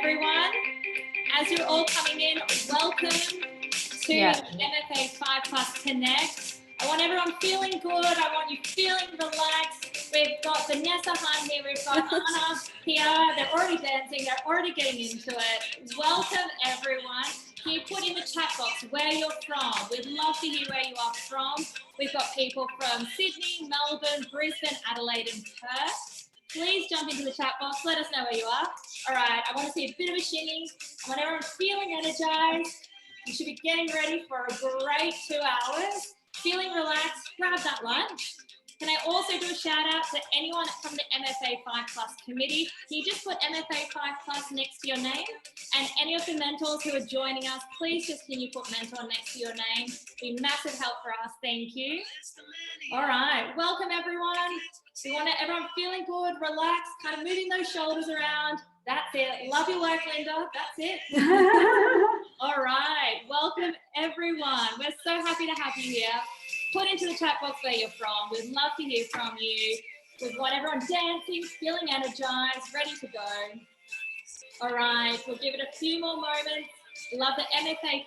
everyone. As you're all coming in, welcome to MFA 5+ Connect. I want everyone feeling good. I want you feeling relaxed. We've got Venessa here. We've got Arne here. They're already dancing. They're already getting into it. Welcome, everyone. Can you put in the chat box where you're from? We'd love to hear where you are from. We've got people from Sydney, Melbourne, Brisbane, Adelaide, and Perth. Please jump into the chat box. Let us know where you are. All right, I want to see a bit of a shimmy. I want everyone feeling energized. You should be getting ready for a great 2 hours. Feeling relaxed, grab that lunch. Can I also do a shout out to anyone from the MFA 5+ committee? Can you just put MFA 5+ next to your name? And any of the mentors who are joining us, please just can you put mentor next to your name? Be massive help for us, thank you. All right, welcome everyone. We want everyone feeling good, relaxed, kind of moving those shoulders around. That's it. Love your work, Linda. That's it. All right. Welcome, everyone. We're so happy to have you here. Put into the chat box where you're from. We'd love to hear from you. We've got everyone dancing, feeling energized, ready to go. All right. We'll give it a few more moments. Love the MFA 5+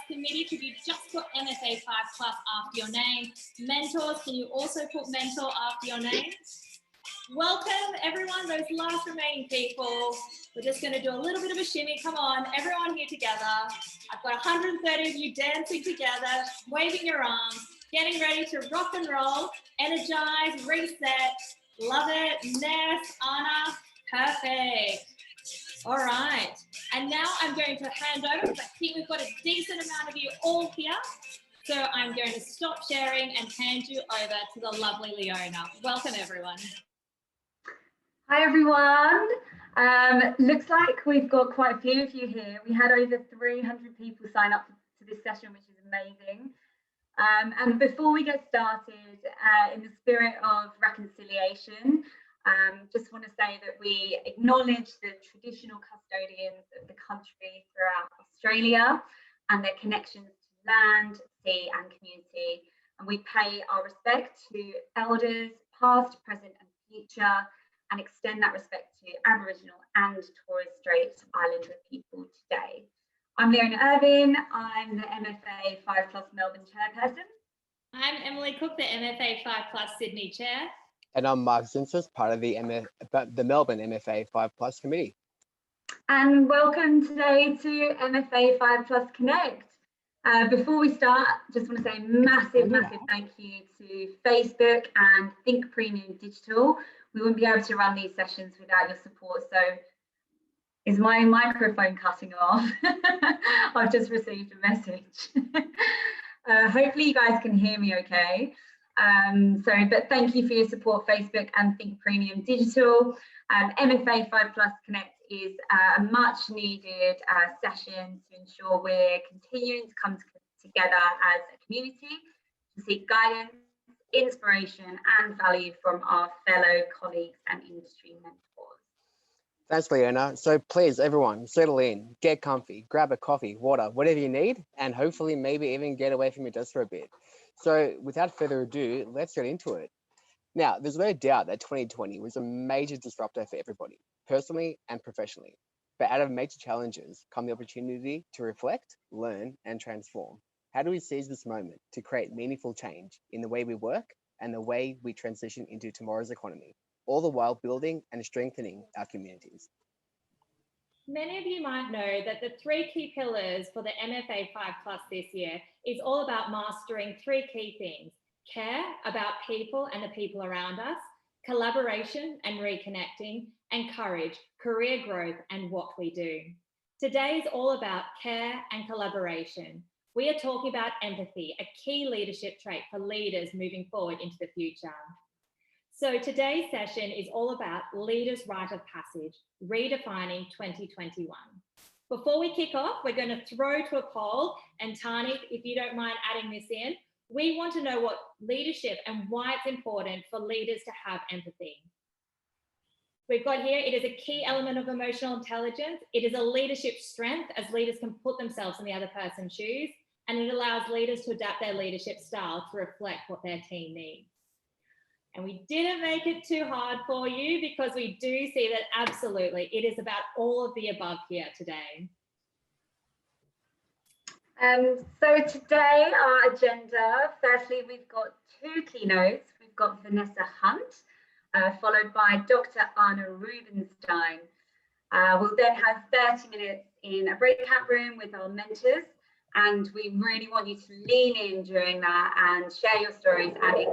committee. Could you just put MFA 5+ after your name? Mentors, can you also put mentor after your name? Welcome, everyone, those last remaining people. We're just going to do a little bit of a shimmy. Come on, everyone here together. I've got 130 of you dancing together, waving your arms, getting ready to rock and roll, energize, reset. Love it. Ness, Anna, perfect. All right. And now I'm going to hand over because I think we've got a decent amount of you all here. So I'm going to stop sharing and hand you over to the lovely Leona. Welcome, everyone. Hi everyone. Looks like we've got quite a few of you here. We had over 300 people sign up to this session, which is amazing. And before we get started, in the spirit of reconciliation, just want to say that we acknowledge the traditional custodians of the country throughout Australia and their connections to land, sea and community. And we pay our respect to elders, past, present and future, and extend that respect to Aboriginal and Torres Strait Islander people today. I'm Leona Irvin, I'm the MFA 5+ Melbourne chairperson. I'm Emily Cook, the MFA 5+ Sydney chair. And I'm Mark Zinsis, part of the Melbourne MFA 5+ committee. And welcome today to MFA 5+ Connect. Before we start, just want to say massive thank you to Facebook and Think Premium Digital. We wouldn't be able to run these sessions without your support. So is my microphone cutting off? I've just received a message. Hopefully you guys can hear me okay. But thank you for your support, Facebook and Think Premium Digital. MFA 5+ Connect is a much needed session to ensure we're continuing to come together as a community to seek guidance, inspiration and value from our fellow colleagues and industry mentors. Thanks, Leona. So please, everyone, settle in, get comfy, grab a coffee, water, whatever you need, and hopefully maybe even get away from your desk for a bit. So without further ado, let's get into it. Now, there's no doubt that 2020 was a major disruptor for everybody, personally and professionally. But out of major challenges come the opportunity to reflect, learn, and transform. How do we seize this moment to create meaningful change in the way we work and the way we transition into tomorrow's economy, all the while building and strengthening our communities? Many of you might know that the 3 key pillars for the MFA 5+ this year is all about mastering 3 key things: care about people and the people around us, collaboration and reconnecting, and courage, career growth and what we do. Today is all about care and collaboration. We are talking about empathy, a key leadership trait for leaders moving forward into the future. So today's session is all about leaders' rite of passage, redefining 2021. Before we kick off, we're going to throw to a poll, and Tani, if you don't mind adding this in, we want to know what leadership and why it's important for leaders to have empathy. We've got here, it is a key element of emotional intelligence. It is a leadership strength as leaders can put themselves in the other person's shoes, and it allows leaders to adapt their leadership style to reflect what their team needs. And we didn't make it too hard for you because we do see that absolutely it is about all of the above here today. So today our agenda, firstly, we've got 2 keynotes. We've got Venessa Hunt, followed by Dr. Arne Rubinstein. We'll then have 30 minutes in a breakout room with our mentors, and we really want you to lean in during that and share your stories. And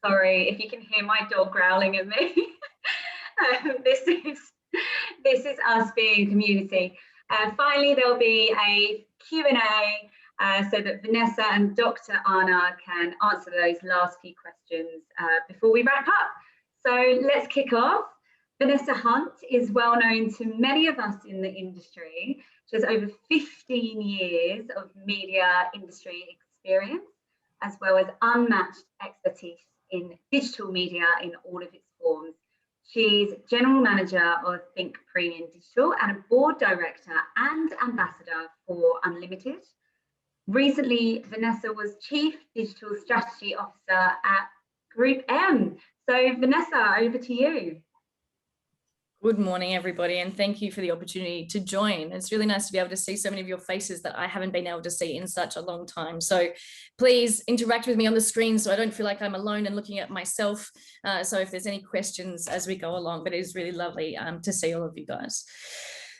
sorry if you can hear my dog growling at me. This is us being community. Finally, there'll be a Q&A so that Venessa and Dr. Arne can answer those last few questions before we wrap up. So let's kick off. Venessa Hunt is well known to many of us in the industry. She has over 15 years of media industry experience, as well as unmatched expertise in digital media in all of its forms. She's General Manager of Think Premium Digital and a Board Director and Ambassador for Unlimited. Recently, Venessa was Chief Digital Strategy Officer at Group M. So Venessa, over to you. Good morning, everybody, and thank you for the opportunity to join. It's really nice to be able to see so many of your faces that I haven't been able to see in such a long time. So please interact with me on the screen so I don't feel like I'm alone and looking at myself. So if there's any questions as we go along, but it is really lovely to see all of you guys.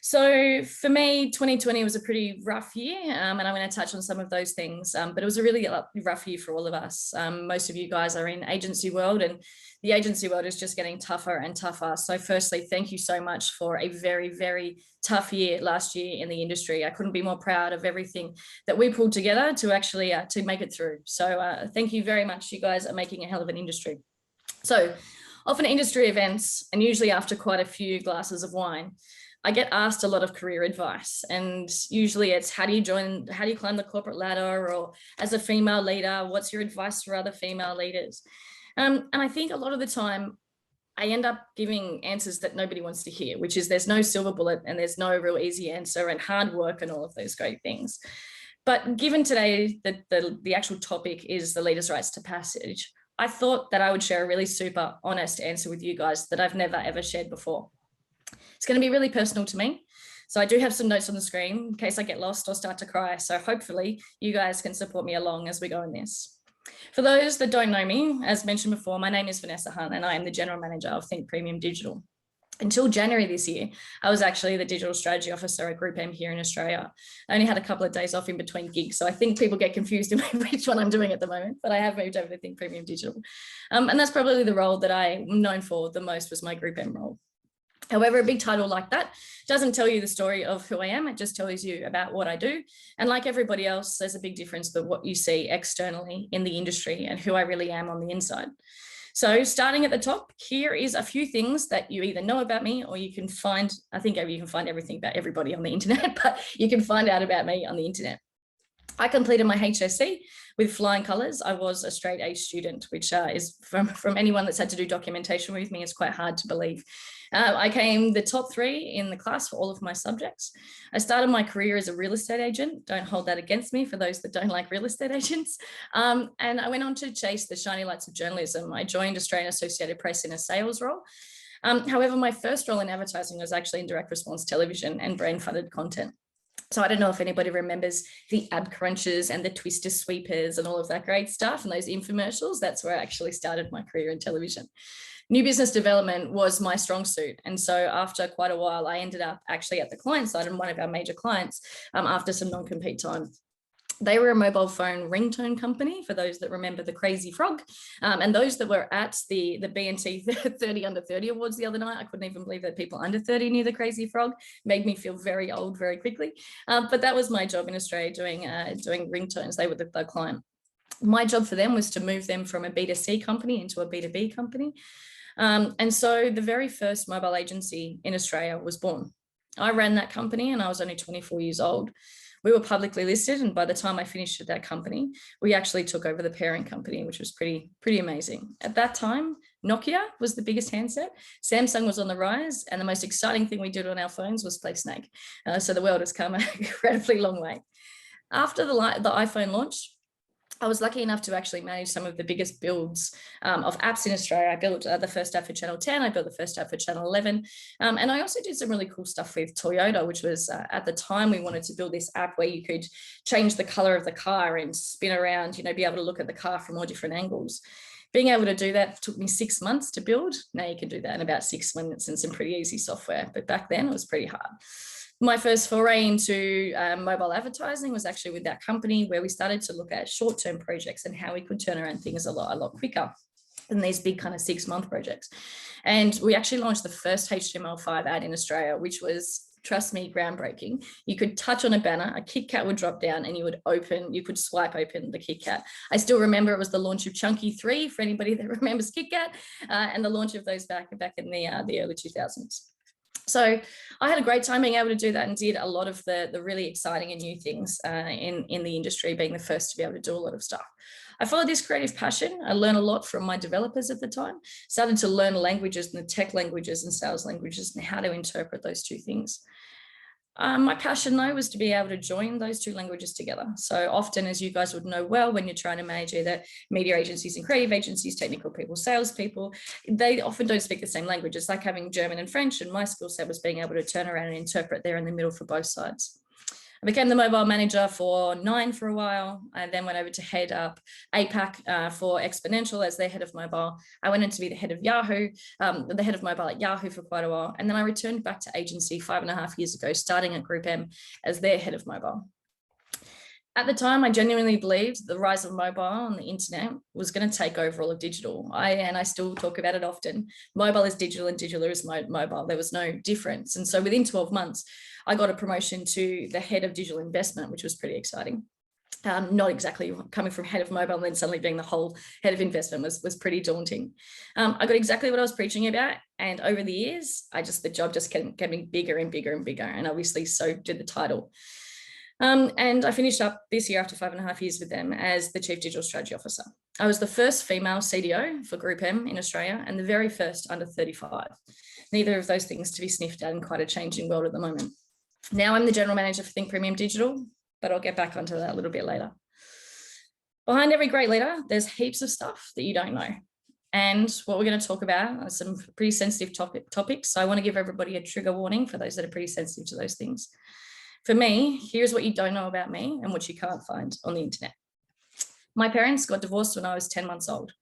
So for me, 2020 was a pretty rough year, and I'm going to touch on some of those things, but it was a really rough year for all of us. Most of you guys are in agency world, and the agency world is just getting tougher and tougher. So firstly, thank you so much for a very, very tough year last year in the industry. I couldn't be more proud of everything that we pulled together to actually to make it through. So thank you very much. You guys are making a hell of an industry. So often industry events, and usually after quite a few glasses of wine, I get asked a lot of career advice, and usually it's how do you climb the corporate ladder, or as a female leader, what's your advice for other female leaders? And I think a lot of the time I end up giving answers that nobody wants to hear, which is there's no silver bullet and there's no real easy answer, and hard work and all of those great things. But given today that the actual topic is the leaders' rights to passage, I thought that I would share a really super honest answer with you guys that I've never ever shared before. It's going to be really personal to me. So I do have some notes on the screen in case I get lost or start to cry. So hopefully you guys can support me along as we go in this. For those that don't know me, as mentioned before, my name is Venessa Hunt and I am the General Manager of Think Premium Digital. Until January this year, I was actually the Digital Strategy Officer at Group M here in Australia. I only had a couple of days off in between gigs, so I think people get confused in which one I'm doing at the moment, but I have moved over to Think Premium Digital. And that's probably the role that I'm known for the most, was my Group M role. However, a big title like that doesn't tell you the story of who I am. It just tells you about what I do. And like everybody else, there's a big difference between what you see externally in the industry and who I really am on the inside. So starting at the top, here is a few things that you either know about me, or you can find, I think you can find everything about everybody on the internet, but you can find out about me on the internet. I completed my HSC with flying colours. I was a straight A student, which is from anyone that's had to do documentation with me, it's quite hard to believe. I came the top 3 in the class for all of my subjects. I started my career as a real estate agent. Don't hold that against me for those that don't like real estate agents. And I went on to chase the shiny lights of journalism. I joined Australian Associated Press in a sales role. However, my first role in advertising was actually in direct response television and brand funded content. So I don't know if anybody remembers the ad crunches and the twister sweepers and all of that great stuff and those infomercials. That's where I actually started my career in television. New business development was my strong suit. And so after quite a while, I ended up actually at the client side and one of our major clients after some non-compete time. They were a mobile phone ringtone company, for those that remember the Crazy Frog. And those that were at the BNT 30 under 30 awards the other night, I couldn't even believe that people under 30 knew the Crazy Frog. Made me feel very old very quickly. But that was my job in Australia, doing ringtones. They were the client. My job for them was to move them from a B2C company into a B2B company. And so the very first mobile agency in Australia was born. I ran that company and I was only 24 years old. We were publicly listed, and by the time I finished at that company, we actually took over the parent company, which was pretty amazing. At that time, Nokia was the biggest handset. Samsung was on the rise, and the most exciting thing we did on our phones was play Snake. So the world has come an incredibly long way. After the iPhone launched, I was lucky enough to actually manage some of the biggest builds of apps in Australia. I built the first app for Channel 10, I built the first app for Channel 11, and I also did some really cool stuff with Toyota, which was at the time we wanted to build this app where you could change the color of the car and spin around, you know, be able to look at the car from all different angles. Being able to do that took me 6 months to build. Now you can do that in about 6 minutes and some pretty easy software, but back then it was pretty hard. My first foray into mobile advertising was actually with that company, where we started to look at short-term projects and how we could turn around things a lot quicker than these big kind of 6-month projects. And we actually launched the first HTML5 ad in Australia, which was, trust me, groundbreaking. You could touch on a banner, a Kit Kat would drop down, and you could swipe open the Kit Kat. I still remember it was the launch of Chunky 3, for anybody that remembers Kit Kat, and the launch of those back in the early 2000s. So I had a great time being able to do that, and did a lot of the really exciting and new things in the industry, being the first to be able to do a lot of stuff. I followed this creative passion. I learned a lot from my developers at the time, started to learn languages, and the tech languages and sales languages, and how to interpret those two things. My passion, though, was to be able to join those two languages together. So often, as you guys would know well, when you're trying to manage either media agencies and creative agencies, technical people, salespeople, they often don't speak the same language. It's like having German and French, and my skill set was being able to turn around and interpret there in the middle for both sides. I became the mobile manager for Nine for a while. I then went over to head up APAC for Exponential as their head of mobile. I went in to be the head of Yahoo, the head of mobile at Yahoo for quite a while. And then I returned back to agency 5.5 years ago, starting at Group M as their head of mobile. At the time, I genuinely believed the rise of mobile and the internet was going to take over all of digital. And I still talk about it often. Mobile is digital and digital is mobile. There was no difference. And so within 12 months, I got a promotion to the head of digital investment, which was pretty exciting. Not exactly coming from head of mobile and then suddenly being the whole head of investment was pretty daunting. I got exactly what I was preaching about. And over the years, the job just kept getting bigger and bigger and bigger. And obviously so did the title. And I finished up this year after 5.5 years with them as the Chief Digital Strategy Officer. I was the first female CDO for Group M in Australia and the very first under 35. Neither of those things to be sniffed at in quite a changing world at the moment. Now I'm the General Manager for Think Premium Digital, but I'll get back onto that a little bit later. Behind every great leader, there's heaps of stuff that you don't know. And what we're going to talk about are some pretty sensitive topics. So I want to give everybody a trigger warning for those that are pretty sensitive to those things. For me, here's what you don't know about me and what you can't find on the internet. My parents got divorced when I was 10 months old.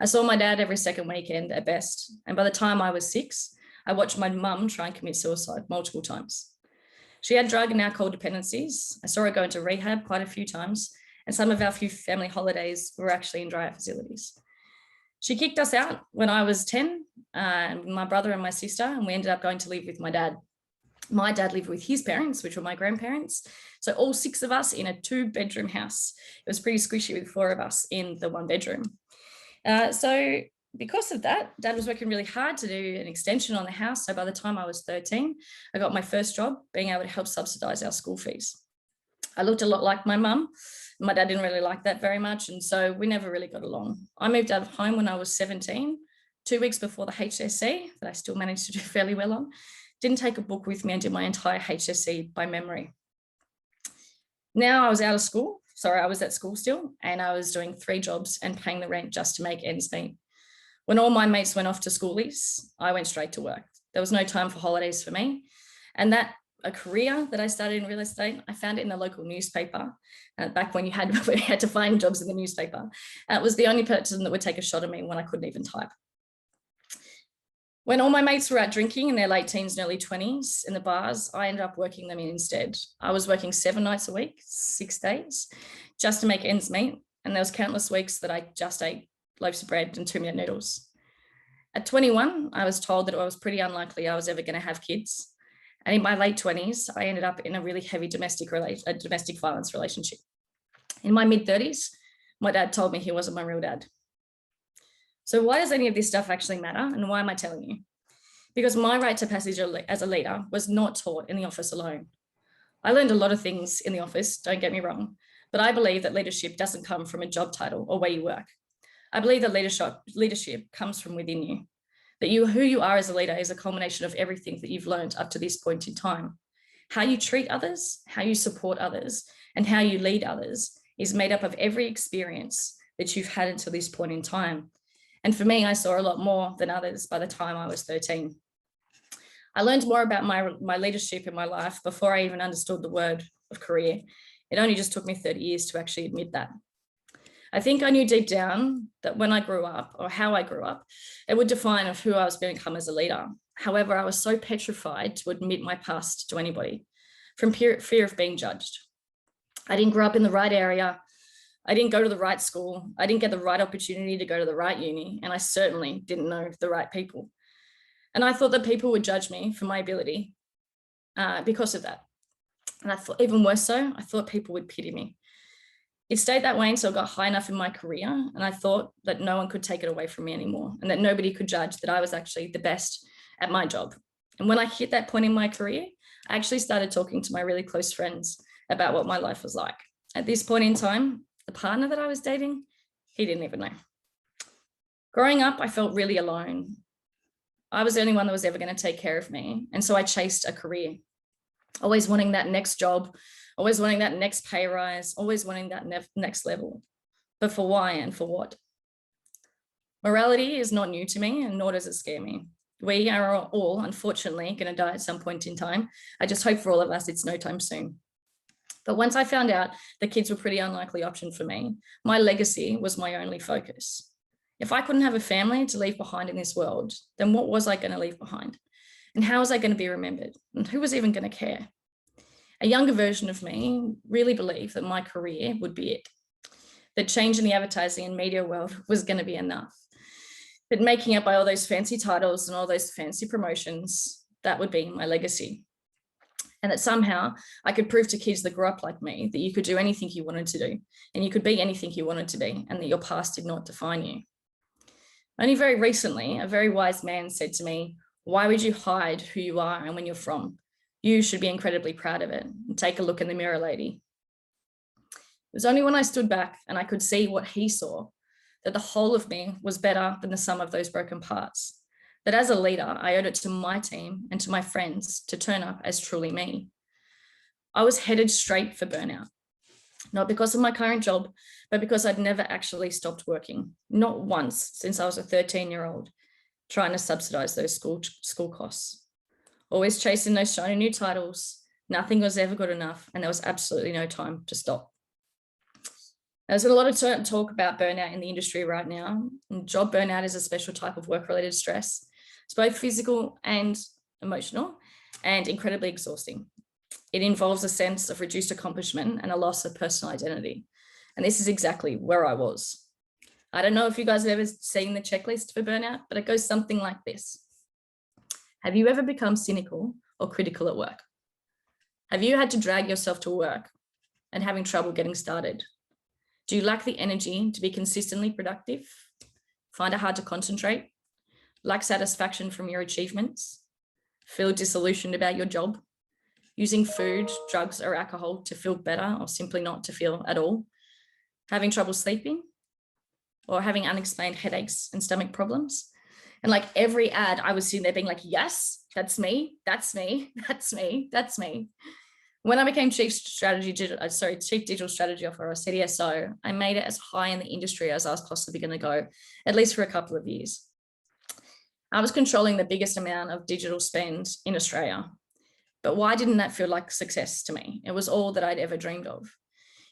I saw my dad every second weekend at best. And by the time I was 6, I watched my mum try and commit suicide multiple times. She had drug and alcohol dependencies. I saw her go into rehab quite a few times, and some of our few family holidays were actually in dry out facilities. She kicked us out when I was 10, my brother and my sister, and we ended up going to live with my dad. My dad lived with his parents, which were my grandparents. So all 6 of us in a 2-bedroom house. It was pretty squishy with 4 of us in the 1 bedroom. So because of that, Dad was working really hard to do an extension on the house. So by the time I was 13, I got my first job being able to help subsidize our school fees. I looked a lot like my mum. My dad didn't really like that very much. And so we never really got along. I moved out of home when I was 17, 2 weeks before the HSC that I still managed to do fairly well on. Didn't take a book with me and did my entire HSC by memory. Now I was out of school. Sorry, I was at school still, and I was doing 3 jobs and paying the rent just to make ends meet. When all my mates went off to schoolies, I went straight to work. There was no time for holidays for me. And a career that I started in real estate, I found it in the local newspaper. Back when you had to find jobs in the newspaper. It was the only person that would take a shot at me when I couldn't even type. When all my mates were out drinking in their late teens and early 20s in the bars, I ended up working them in instead. I was working 7 nights a week, 6 days, just to make ends meet. And there was countless weeks that I just ate loaves of bread and 2-minute noodles. At 21, I was told that it was pretty unlikely I was ever going to have kids. And in my late 20s, I ended up in a really heavy domestic violence relationship. In my mid-30s, my dad told me he wasn't my real dad. So why does any of this stuff actually matter? And why am I telling you? Because my rite to passage as a leader was not taught in the office alone. I learned a lot of things in the office, don't get me wrong, but I believe that leadership doesn't come from a job title or where you work. I believe that leadership comes from within you, that who you are as a leader is a culmination of everything that you've learned up to this point in time. How you treat others, how you support others, and how you lead others is made up of every experience that you've had until this point in time. And for me, I saw a lot more than others by the time I was 13. I learned more about my leadership in my life before I even understood the word of career. It only just took me 30 years to actually admit that. I think I knew deep down that when I grew up, or how I grew up, it would define of who I was going to become as a leader. However, I was so petrified to admit my past to anybody from fear of being judged. I didn't grow up in the right area. I didn't go to the right school. I didn't get the right opportunity to go to the right uni. And I certainly didn't know the right people. And I thought that people would judge me for my ability because of that. And I thought, even worse so, I thought people would pity me. It stayed that way until I got high enough in my career, and I thought that no one could take it away from me anymore, and that nobody could judge that I was actually the best at my job. And when I hit that point in my career, I actually started talking to my really close friends about what my life was like. At this point in time, the partner that I was dating, he didn't even know. Growing up, I felt really alone. I was the only one that was ever going to take care of me, and so I chased a career, always wanting that next job, always wanting that next pay rise, always wanting that next level. But for why and for what? Morality is not new to me, and nor does it scare me. We are all, unfortunately, going to die at some point in time. I just hope for all of us it's no time soon. But once I found out the kids were a pretty unlikely option for me, my legacy was my only focus. If I couldn't have a family to leave behind in this world, then what was I going to leave behind? And how was I going to be remembered? And who was even going to care? A younger version of me really believed that my career would be it, that change in the advertising and media world was going to be enough, that making up by all those fancy titles and all those fancy promotions, that would be my legacy. And that somehow I could prove to kids that grew up like me that you could do anything you wanted to do, and you could be anything you wanted to be, and that your past did not define you. Only very recently, a very wise man said to me, "Why would you hide who you are and when you're from? You should be incredibly proud of it. And take a look in the mirror, lady." It was only when I stood back and I could see what he saw that the whole of me was better than the sum of those broken parts. That as a leader, I owed it to my team and to my friends to turn up as truly me. I was headed straight for burnout, not because of my current job, but because I'd never actually stopped working, not once since I was a 13-year-old, trying to subsidize those school costs. Always chasing those shiny new titles. Nothing was ever good enough, and there was absolutely no time to stop. There's a lot of talk about burnout in the industry right now. And job burnout is a special type of work-related stress. It's both physical and emotional, and incredibly exhausting. It involves a sense of reduced accomplishment and a loss of personal identity. And this is exactly where I was. I don't know if you guys have ever seen the checklist for burnout, but it goes something like this. Have you ever become cynical or critical at work? Have you had to drag yourself to work and having trouble getting started? Do you lack the energy to be consistently productive? Find it hard to concentrate? Lack satisfaction from your achievements? Feel disillusioned about your job? Using food, drugs, or alcohol to feel better, or simply not to feel at all? Having trouble sleeping? Or having unexplained headaches and stomach problems? And like every ad, I was sitting there being like, yes, that's me, that's me, that's me, that's me. When I became Chief Digital Strategy Officer, or CDSO, I made it as high in the industry as I was possibly going to go, at least for a couple of years. I was controlling the biggest amount of digital spend in Australia. But why didn't that feel like success to me? It was all that I'd ever dreamed of.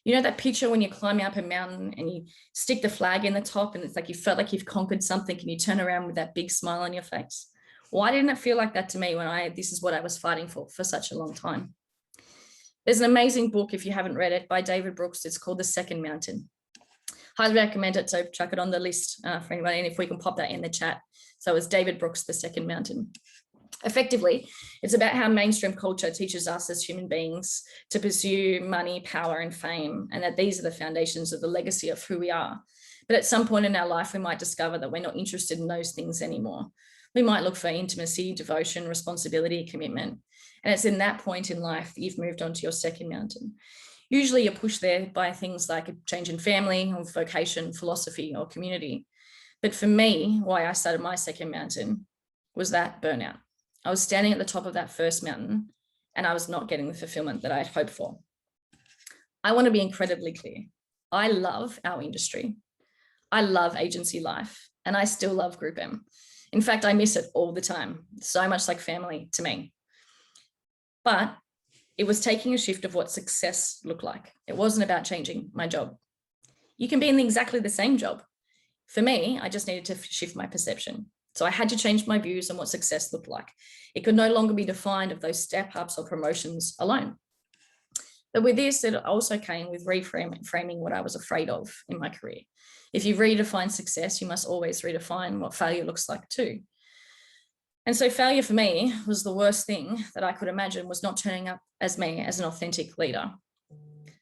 You know that picture when you're climbing up a mountain and you stick the flag in the top and it's like you felt like you've conquered something and you turn around with that big smile on your face? Why didn't it feel like that to me when this is what I was fighting for such a long time? There's an amazing book, if you haven't read it, by David Brooks. It's called The Second Mountain. Highly recommend it, so chuck it on the list for anybody, and if we can pop that in the chat. So it's David Brooks, The Second Mountain. Effectively, it's about how mainstream culture teaches us as human beings to pursue money, power, and fame, and that these are the foundations of the legacy of who we are. But at some point in our life, we might discover that we're not interested in those things anymore. We might look for intimacy, devotion, responsibility, commitment. And it's in that point in life that you've moved on to your second mountain. Usually you're pushed there by things like a change in family or vocation, philosophy, or community. But for me, why I started my second mountain was that burnout. I was standing at the top of that first mountain and I was not getting the fulfillment that I had hoped for. I want to be incredibly clear. I love our industry. I love agency life, and I still love Group M. In fact, I miss it all the time, so much like family to me. But it was taking a shift of what success looked like. It wasn't about changing my job. You can be in exactly the same job. For me, I just needed to shift my perception. So I had to change my views on what success looked like. It could no longer be defined of those step-ups or promotions alone. But with this, it also came with reframing what I was afraid of in my career. If you redefine success, you must always redefine what failure looks like too. And so failure for me was the worst thing that I could imagine, was not turning up as me as an authentic leader.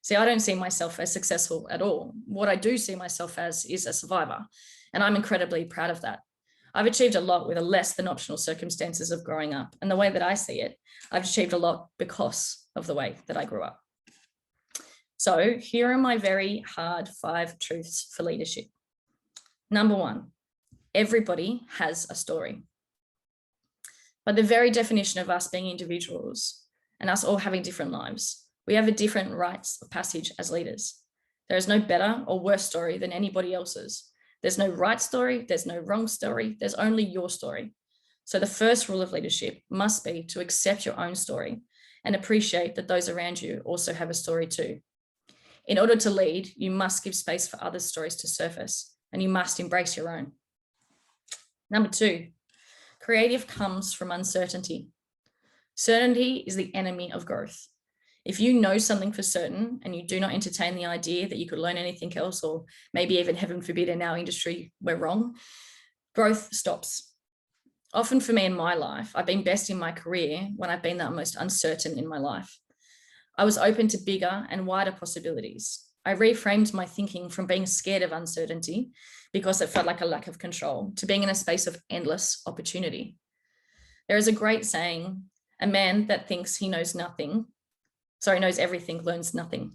See, I don't see myself as successful at all. What I do see myself as is a survivor, and I'm incredibly proud of that. I've achieved a lot with a less than optional circumstances of growing up. And the way that I see it, I've achieved a lot because of the way that I grew up. So here are my very hard 5 truths for leadership. Number 1, everybody has a story. By the very definition of us being individuals and us all having different lives, we have a different rites of passage as leaders. There is no better or worse story than anybody else's. There's no right story, there's no wrong story, there's only your story. So the first rule of leadership must be to accept your own story and appreciate that those around you also have a story too. In order to lead, you must give space for others' stories to surface, and you must embrace your own. Number 2, creative comes from uncertainty. Certainty is the enemy of growth. If you know something for certain and you do not entertain the idea that you could learn anything else, or maybe even, heaven forbid, in our industry, we're wrong, growth stops. Often for me in my life, I've been best in my career when I've been the most uncertain in my life. I was open to bigger and wider possibilities. I reframed my thinking from being scared of uncertainty because it felt like a lack of control, to being in a space of endless opportunity. There is a great saying, a man that thinks he knows everything, learns nothing.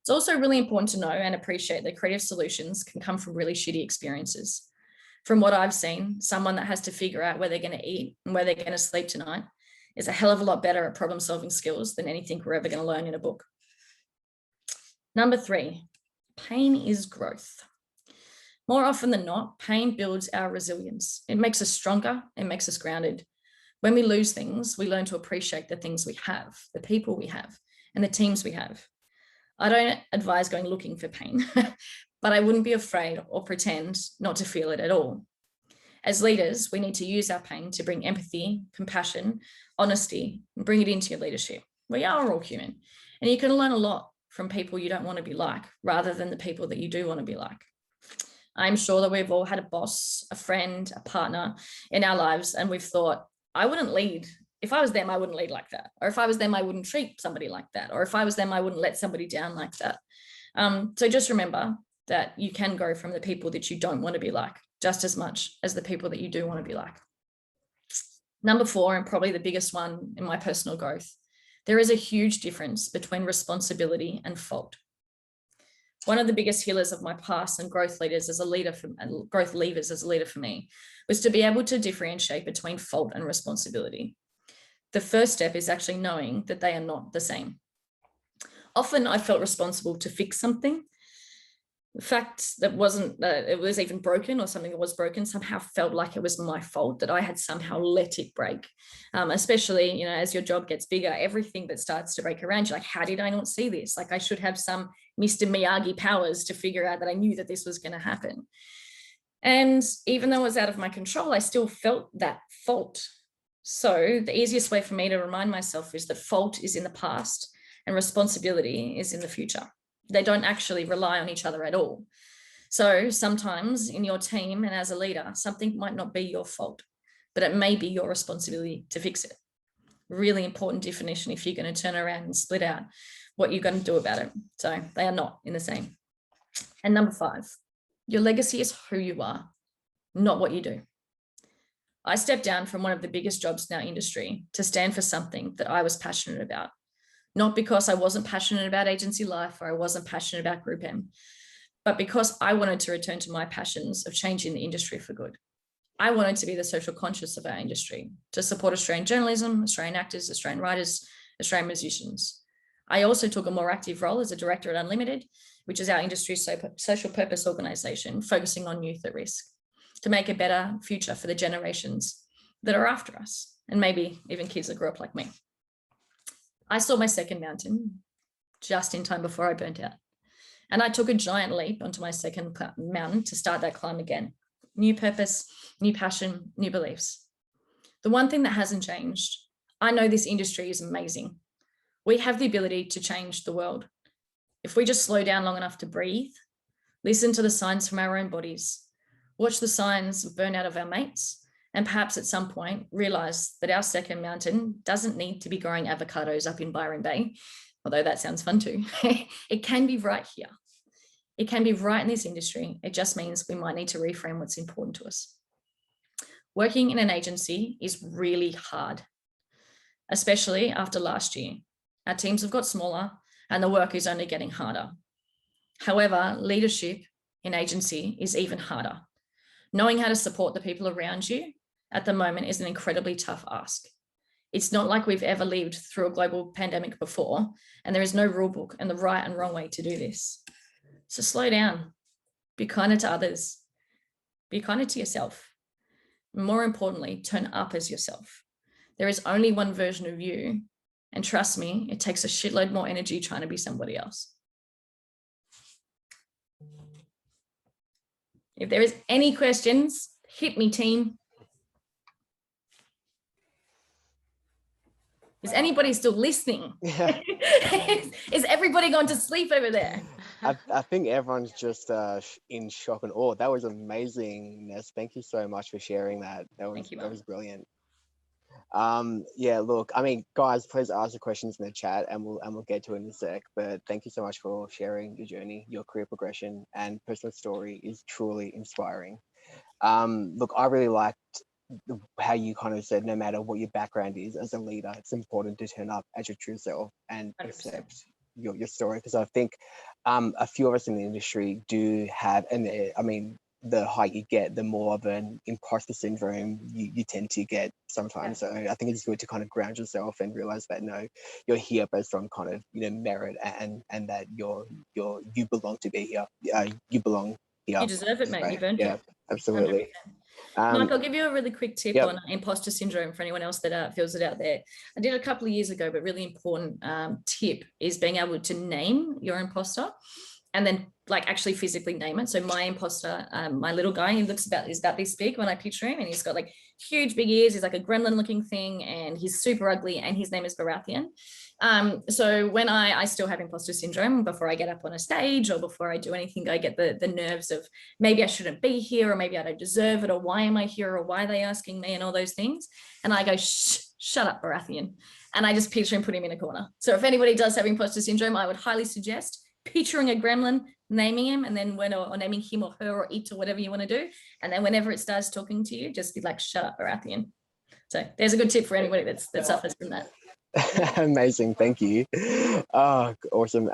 It's also really important to know and appreciate that creative solutions can come from really shitty experiences. From what I've seen, someone that has to figure out where they're going to eat and where they're going to sleep tonight is a hell of a lot better at problem solving skills than anything we're ever going to learn in a book. Number 3, pain is growth. More often than not, pain builds our resilience. It makes us stronger, it makes us grounded. When we lose things, we learn to appreciate the things we have, the people we have, and the teams we have. I don't advise going looking for pain, but I wouldn't be afraid or pretend not to feel it at all. As leaders, we need to use our pain to bring empathy, compassion, honesty, and bring it into your leadership. We are all human, and you can learn a lot from people you don't want to be like, rather than the people that you do want to be like. I'm sure that we've all had a boss, a friend, a partner in our lives, and we've thought, I wouldn't lead. If I was them, I wouldn't lead like that. Or if I was them, I wouldn't treat somebody like that. Or if I was them, I wouldn't let somebody down like that. So just remember that you can grow from the people that you don't want to be like, just as much as the people that you do want to be like. Number 4, and probably the biggest one in my personal growth, there is a huge difference between responsibility and fault. One of the biggest healers of my past and growth levers as a leader for me was to be able to differentiate between fault and responsibility. The first step is actually knowing that they are not the same. Often I felt responsible to fix something. The fact that it was even broken, or something that was broken, somehow felt like it was my fault, that I had somehow let it break. Especially, as your job gets bigger, everything that starts to break around, you're like, how did I not see this? Like, I should have some Mr. Miyagi powers to figure out that I knew that this was going to happen. And even though it was out of my control, I still felt that fault. So the easiest way for me to remind myself is that fault is in the past and responsibility is in the future. They don't actually rely on each other at all. So sometimes in your team and as a leader, something might not be your fault, but it may be your responsibility to fix it. Really important definition if you're going to turn around and split out what you're going to do about it. So they are not in the same. And number 5, your legacy is who you are, not what you do. I stepped down from one of the biggest jobs in our industry to stand for something that I was passionate about. Not because I wasn't passionate about agency life or I wasn't passionate about Group M, but because I wanted to return to my passions of changing the industry for good. I wanted to be the social conscious of our industry, to support Australian journalism, Australian actors, Australian writers, Australian musicians. I also took a more active role as a director at Unlimited, which is our industry's social purpose organisation, focusing on youth at risk to make a better future for the generations that are after us, and maybe even kids that grew up like me. I saw my second mountain just in time before I burnt out. And I took a giant leap onto my second mountain to start that climb again. New purpose, new passion, new beliefs. The one thing that hasn't changed, I know this industry is amazing. We have the ability to change the world. If we just slow down long enough to breathe, listen to the signs from our own bodies, watch the signs of burnout of our mates, and perhaps at some point realize that our second mountain doesn't need to be growing avocados up in Byron Bay, although that sounds fun too. It can be right here. It can be right in this industry. It just means we might need to reframe what's important to us. Working in an agency is really hard, especially after last year. Our teams have got smaller and the work is only getting harder. However, leadership in agency is even harder. Knowing how to support the people around you at the moment is an incredibly tough ask. It's not like we've ever lived through a global pandemic before, and there is no rule book and the right and wrong way to do this. So slow down, be kinder to others, be kinder to yourself. More importantly, turn up as yourself. There is only one version of you, and trust me, it takes a shitload more energy trying to be somebody else. If there is any questions, hit me, team. Is anybody still listening? Yeah. Is everybody going to sleep over there? I think everyone's just in shock and awe. That was amazing, Ness. Thank you so much for sharing that. That was brilliant. Yeah, look, I mean, guys, please ask the questions in the chat and we'll get to it in a sec. But thank you so much for sharing your journey, your career progression, and personal story is truly inspiring. Look, I really liked how you kind of said, no matter what your background is as a leader, it's important to turn up as your true self and 100%. Accept your story, because I think a few of us in the industry do have, and I mean, the higher you get, the more of an imposter syndrome you tend to get sometimes. Yeah. So I think it's good to kind of ground yourself and realize that no, you're here based on kind of, you know, merit and that you belong to be here. You belong here. You deserve it, mate. You've earned it. Yeah, absolutely. 100%. Mike, I'll give you a really quick tip on imposter syndrome for anyone else that feels it out there. I did a couple of years ago, but really important tip is being able to name your imposter and then like actually physically name it. So my imposter, my little guy, he looks is about this big when I picture him, and he's got like huge big ears. He's like a gremlin looking thing, and he's super ugly, and his name is Baratheon. So when I still have imposter syndrome before I get up on a stage or before I do anything, I get the nerves of maybe I shouldn't be here, or maybe I don't deserve it, or why am I here, or why are they asking me, and all those things. And I go, shut up, Baratheon. And I just picture him, put him in a corner. So if anybody does have imposter syndrome, I would highly suggest picturing a gremlin, naming him, and then or naming him or her or it or whatever you want to do. And then whenever it starts talking to you, just be like, shut up, Baratheon. So there's a good tip for anybody that suffers from that. Amazing, thank you. Oh, awesome.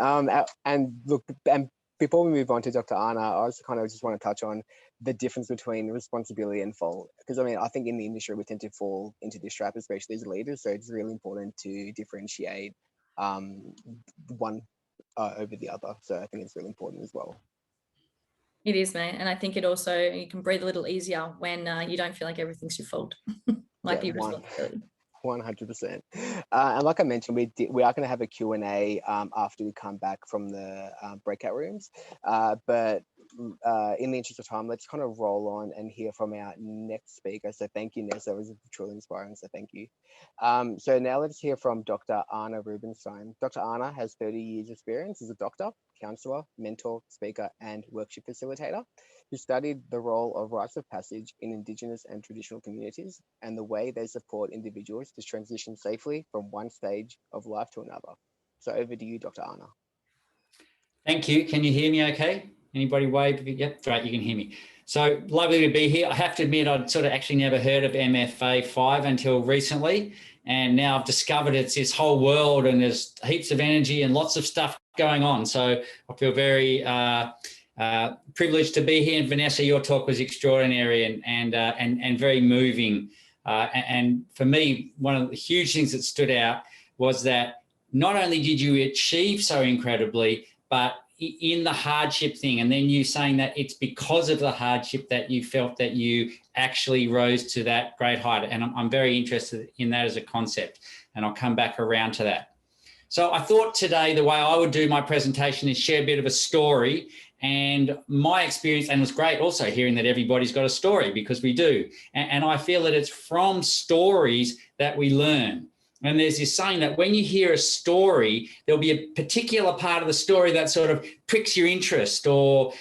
And look, and before we move on to Dr. Arne, I also kind of just want to touch on the difference between responsibility and fault, because I mean, I think in the industry we tend to fall into this trap, especially as leaders. So it's really important to differentiate one over the other. So I think it's really important as well. It is, mate. And I think it also, you can breathe a little easier when you don't feel like everything's your fault. Might be responsibility. 100%. And like I mentioned, we are going to have a Q&A after we come back from the breakout rooms. But in the interest of time, let's kind of roll on and hear from our next speaker. So thank you, Nessa. That was truly inspiring. So thank you. So now let's hear from Dr. Arne Rubinstein. Dr. Arne has 30 years experience as a doctor, counselor, mentor, speaker, and workshop facilitator. He studied the role of rites of passage in Indigenous and traditional communities and the way they support individuals to transition safely from one stage of life to another. So over to you, Dr. Arne. Thank you. Can you hear me okay? Anybody wave? Yep, great, you can hear me. So lovely to be here. I have to admit, I'd sort of actually never heard of MFA 5 until recently. And now I've discovered it's this whole world and there's heaps of energy and lots of stuff going on. So I feel very privileged to be here. And Venessa, your talk was extraordinary and very moving. And for me, one of the huge things that stood out was that not only did you achieve so incredibly, but in the hardship thing, and then you saying that it's because of the hardship that you felt that you actually rose to that great height. And I'm very interested in that as a concept, and I'll come back around to that. So I thought today the way I would do my presentation is share a bit of a story and my experience, and it was great also hearing that everybody's got a story, because we do. And I feel that it's from stories that we learn. And there's this saying that when you hear a story, there'll be a particular part of the story that sort of pricks your interest or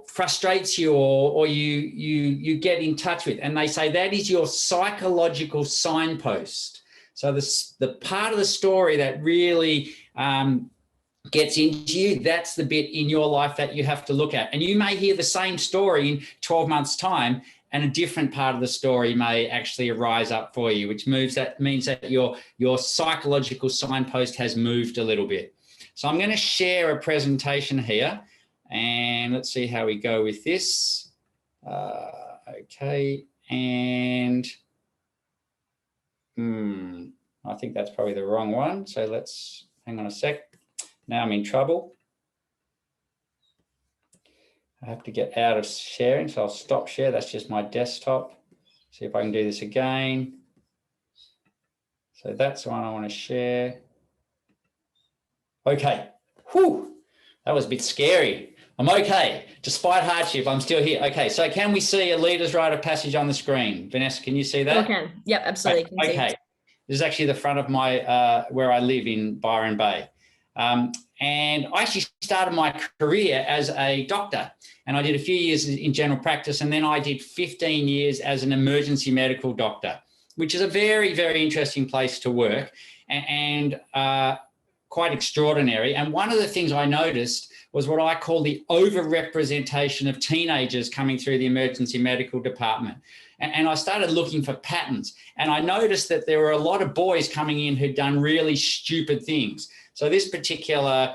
frustrates you or you get in touch with. And they say that is your psychological signpost. So the part of the story that really gets into you, that's the bit in your life that you have to look at. And you may hear the same story in 12 months' time, and a different part of the story may actually rise up for you, which means that your psychological signpost has moved a little bit. So I'm going to share a presentation here, and let's see how we go with this. Okay, and I think that's probably the wrong one. So let's hang on a sec. Now I'm in trouble. I have to get out of sharing, so I'll stop share. That's just my desktop. See if I can do this again. So that's the one I want to share. Okay. Whew. That was a bit scary. I'm okay. Despite hardship, I'm still here. Okay, so can we see a leader's rite of passage on the screen? Vanessa, can you see that? I can. Yep, absolutely. Okay. This is actually the front of my where I live in Byron Bay. And I actually started my career as a doctor, and I did a few years in general practice, and then I did 15 years as an emergency medical doctor, which is a very, very interesting place to work and quite extraordinary. And one of the things I noticed was what I call the overrepresentation of teenagers coming through the emergency medical department. And I started looking for patterns, and I noticed that there were a lot of boys coming in who'd done really stupid things. So this particular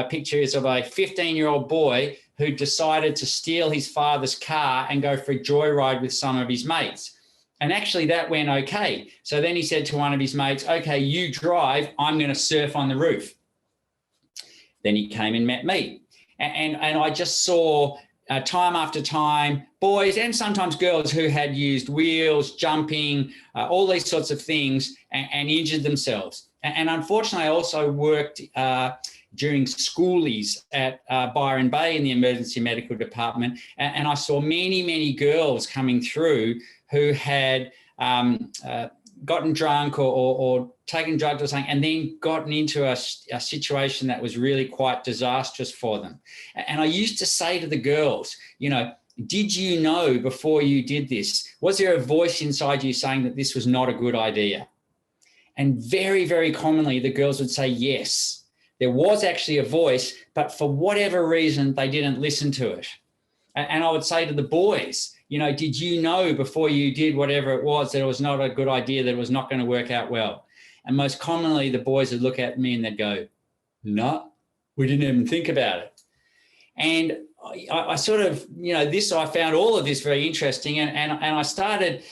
picture is of a 15-year-old boy who decided to steal his father's car and go for a joyride with some of his mates. And actually that went okay. So then he said to one of his mates, okay, you drive, I'm going to surf on the roof. Then he came and met me. And I just saw time after time, boys and sometimes girls who had used wheels, jumping, all these sorts of things and injured themselves. And unfortunately, I also worked during schoolies at Byron Bay in the emergency medical department. And I saw many, many girls coming through who had gotten drunk or taken drugs or something, and then gotten into a situation that was really quite disastrous for them. And I used to say to the girls, you know, did you know before you did this? Was there a voice inside you saying that this was not a good idea? And very, very commonly, the girls would say yes. There was actually a voice, but for whatever reason, they didn't listen to it. And I would say to the boys, you know, did you know before you did whatever it was that it was not a good idea, that it was not going to work out well? And most commonly, the boys would look at me and they'd go, no, we didn't even think about it. And I sort of, you know, I found all of this very interesting, and I started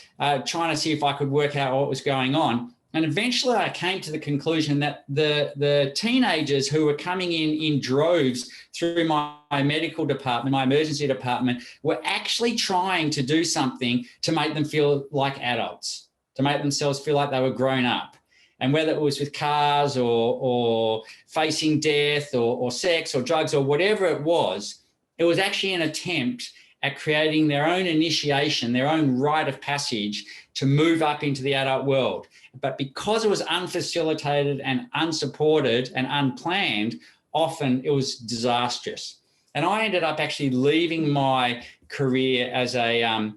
trying to see if I could work out what was going on. And eventually I came to the conclusion that the teenagers who were coming in droves through my medical department, my emergency department, were actually trying to do something to make them feel like adults, to make themselves feel like they were grown up. And whether it was with cars or facing death or sex or drugs or whatever it was actually an attempt at creating their own initiation, their own rite of passage to move up into the adult world. But because it was unfacilitated and unsupported and unplanned, often it was disastrous. And I ended up actually leaving my career as a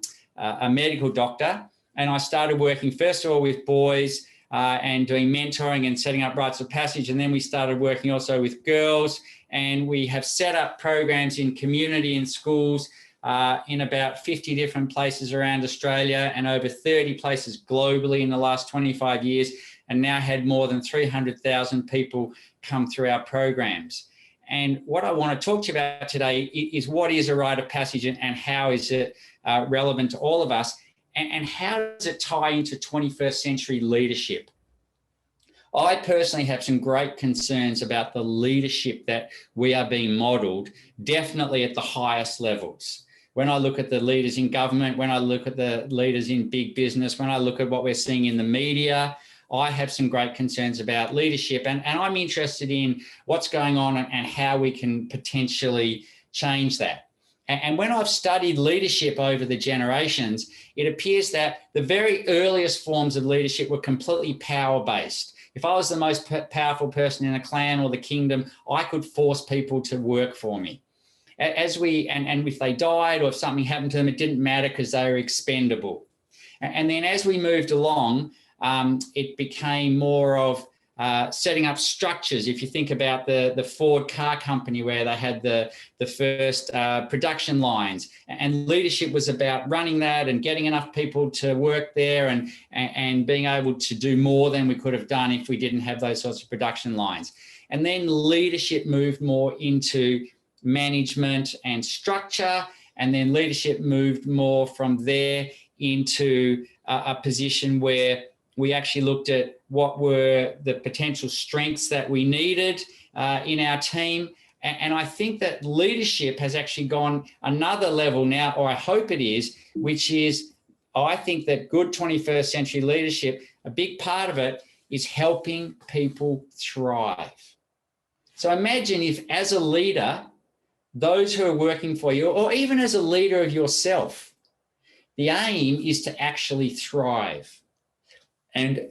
medical doctor, and I started working first of all with boys and doing mentoring and setting up rites of passage. And then we started working also with girls, and we have set up programs in community and schools in about 50 different places around Australia and over 30 places globally in the last 25 years, and now had more than 300,000 people come through our programs. And what I want to talk to you about today is what is a rite of passage and how is it relevant to all of us, and how does it tie into 21st century leadership? I personally have some great concerns about the leadership that we are being modelled, definitely at the highest levels. When I look at the leaders in government, when I look at the leaders in big business, when I look at what we're seeing in the media, I have some great concerns about leadership. And I'm interested in what's going on and how we can potentially change that. And when I've studied leadership over the generations, it appears that the very earliest forms of leadership were completely power-based. If I was the most powerful person in a clan or the kingdom, I could force people to work for me. And if they died or if something happened to them, it didn't matter because they were expendable. And then as we moved along, it became more of setting up structures. If you think about the Ford car company, where they had the first production lines, and leadership was about running that and getting enough people to work there and being able to do more than we could have done if we didn't have those sorts of production lines. And then leadership moved more into management and structure, and then leadership moved more from there into a position where we actually looked at what were the potential strengths that we needed in our team. And I think that leadership has actually gone another level now, or I hope it is, which is, I think that good 21st century leadership, a big part of it is helping people thrive. So imagine if, as a leader, those who are working for you, or even as a leader of yourself, the aim is to actually thrive. And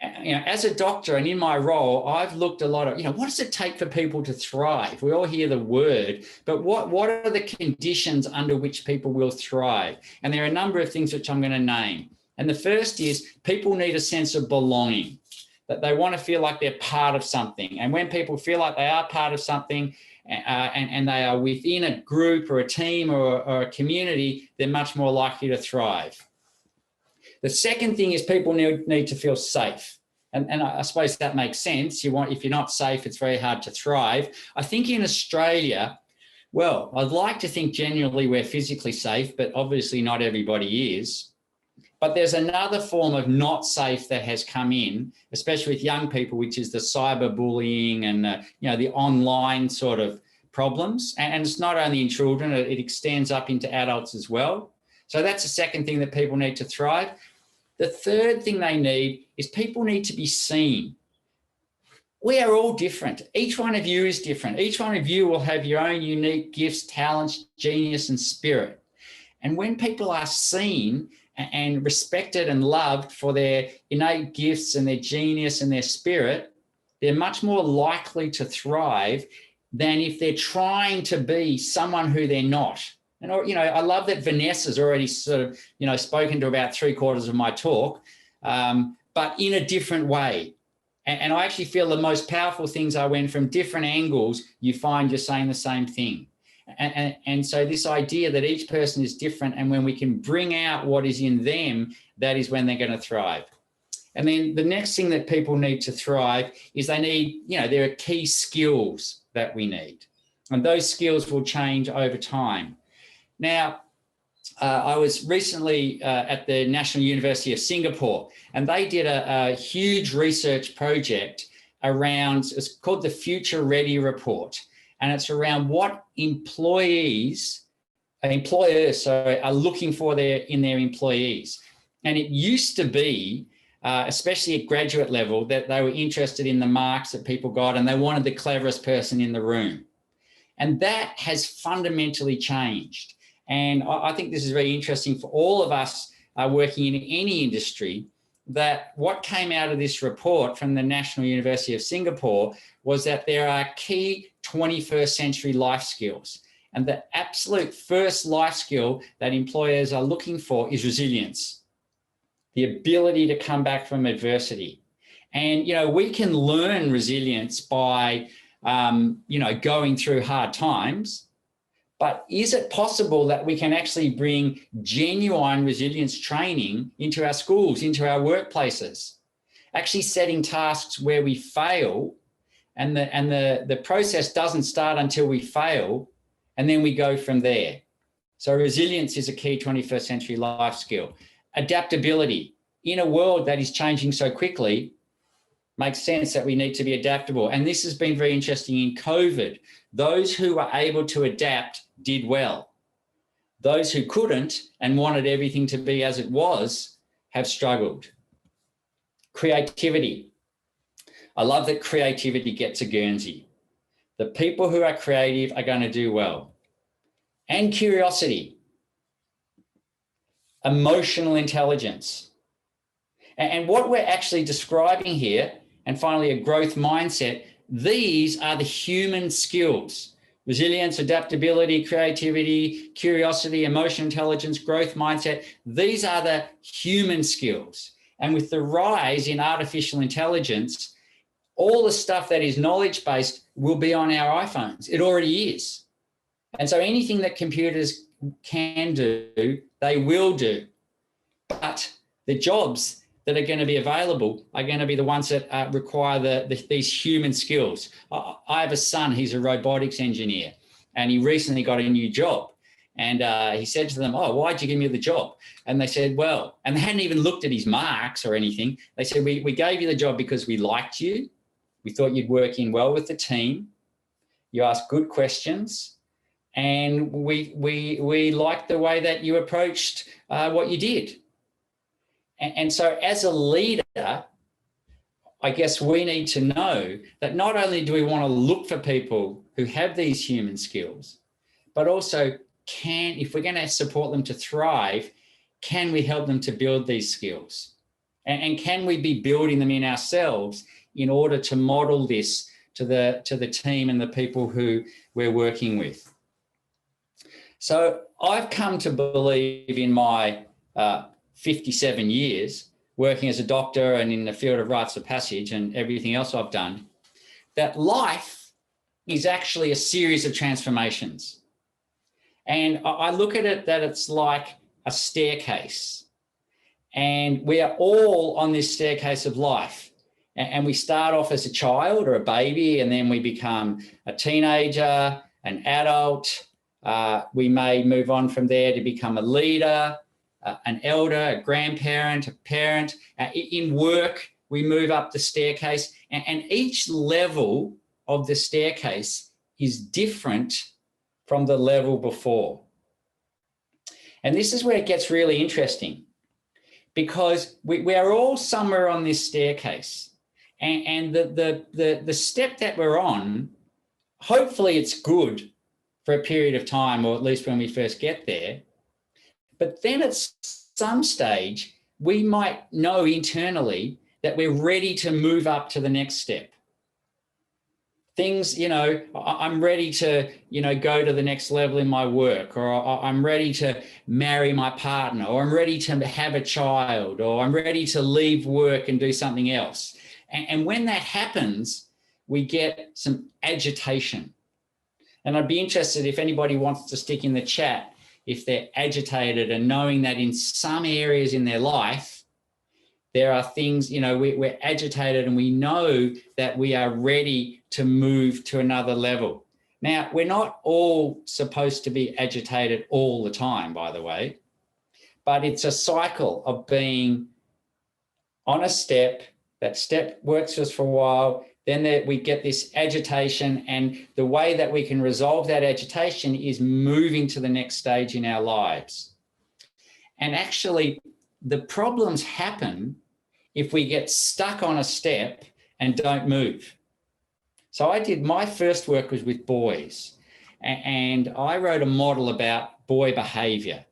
as a doctor and in my role, I've looked a lot at, what does it take for people to thrive? We all hear the word, but what are the conditions under which people will thrive? And there are a number of things which I'm going to name. And the first is people need a sense of belonging, that they want to feel like they're part of something. And when people feel like they are part of something, and they are within a group or a team or a community, they're much more likely to thrive. The second thing is people need to feel safe. And I suppose that makes sense. If you're not safe, it's very hard to thrive. I think in Australia, well, I'd like to think generally we're physically safe, but obviously not everybody is. But there's another form of not safe that has come in, especially with young people, which is the cyberbullying and the online sort of problems. And it's not only in children, it extends up into adults as well. So that's the second thing that people need to thrive. The third thing they need is people need to be seen. We are all different. Each one of you is different. Each one of you will have your own unique gifts, talents, genius, and spirit. And when people are seen and respected and loved for their innate gifts and their genius and their spirit, they're much more likely to thrive than if they're trying to be someone who they're not. And, I love that Venessa's already sort of, spoken to about 3/4 of my talk, but in a different way. And I actually feel the most powerful things are when from different angles, you find you're saying the same thing. And so this idea that each person is different, and when we can bring out what is in them, that is when they're going to thrive. And then the next thing that people need to thrive is they need, there are key skills that we need. And those skills will change over time. Now, I was recently at the National University of Singapore, and they did a huge research project around, it's called the Future Ready Report. And it's around what employers are looking for in their employees. And it used to be, especially at graduate level, that they were interested in the marks that people got and they wanted the cleverest person in the room. And that has fundamentally changed. And I think this is very interesting for all of us working in any industry, that what came out of this report from the National University of Singapore was that there are key 21st century life skills. And the absolute first life skill that employers are looking for is resilience, the ability to come back from adversity. And, we can learn resilience by, going through hard times. But is it possible that we can actually bring genuine resilience training into our schools, into our workplaces, actually setting tasks where we fail, and the process doesn't start until we fail, and then we go from there. So resilience is a key 21st century life skill. Adaptability. In a world that is changing so quickly, Makes sense that we need to be adaptable. And this has been very interesting in COVID. Those who were able to adapt did well. Those who couldn't and wanted everything to be as it was have struggled. Creativity. I love that creativity gets a Guernsey. The people who are creative are going to do well. And curiosity. Emotional intelligence. And what we're actually describing here, and finally a growth mindset, these are the human skills: resilience, adaptability, creativity, curiosity, emotional intelligence, growth mindset. These are the human skills. And with the rise in artificial intelligence, all the stuff that is knowledge-based will be on our iPhones. It already is. And so anything that computers can do, they will do. But the jobs that are going to be available are going to be the ones that require these human skills. I have a son, he's a robotics engineer, and he recently got a new job. And he said to them, "Oh, why'd you give me the job?" And they said, well, and they hadn't even looked at his marks or anything. They said, we gave you the job because we liked you. We thought you'd work in well with the team. You asked good questions. And we liked the way that you approached what you did. And so as a leader, I guess we need to know that not only do we want to look for people who have these human skills, but also if we're going to support them to thrive, can we help them to build these skills? And can we be building them in ourselves in order to model this to the team and the people who we're working with? So I've come to believe in my 57 years working as a doctor and in the field of rites of passage and everything else I've done, that life is actually a series of transformations. And I look at it that it's like a staircase, and we are all on this staircase of life. And we start off as a child or a baby, and then we become a teenager, an adult. We may move on from there to become a leader, an elder, a grandparent, a parent. In work, we move up the staircase, and each level of the staircase is different from the level before. And this is where it gets really interesting, because we are all somewhere on this staircase, and the step that we're on, hopefully it's good for a period of time, or at least when we first get there. But then at some stage, we might know internally that we're ready to move up to the next step. Things, I'm ready to, go to the next level in my work, or I'm ready to marry my partner, or I'm ready to have a child, or I'm ready to leave work and do something else. And when that happens, we get some agitation. And I'd be interested if anybody wants to stick in the chat if they're agitated and knowing that in some areas in their life, there are things, we're agitated and we know that we are ready to move to another level. Now, we're not all supposed to be agitated all the time, by the way, but it's a cycle of being on a step. That step works for us for a while. Then we get this agitation, and the way that we can resolve that agitation is moving to the next stage in our lives. And actually, the problems happen if we get stuck on a step and don't move. So my first work was with boys, and I wrote a model about boy behavior.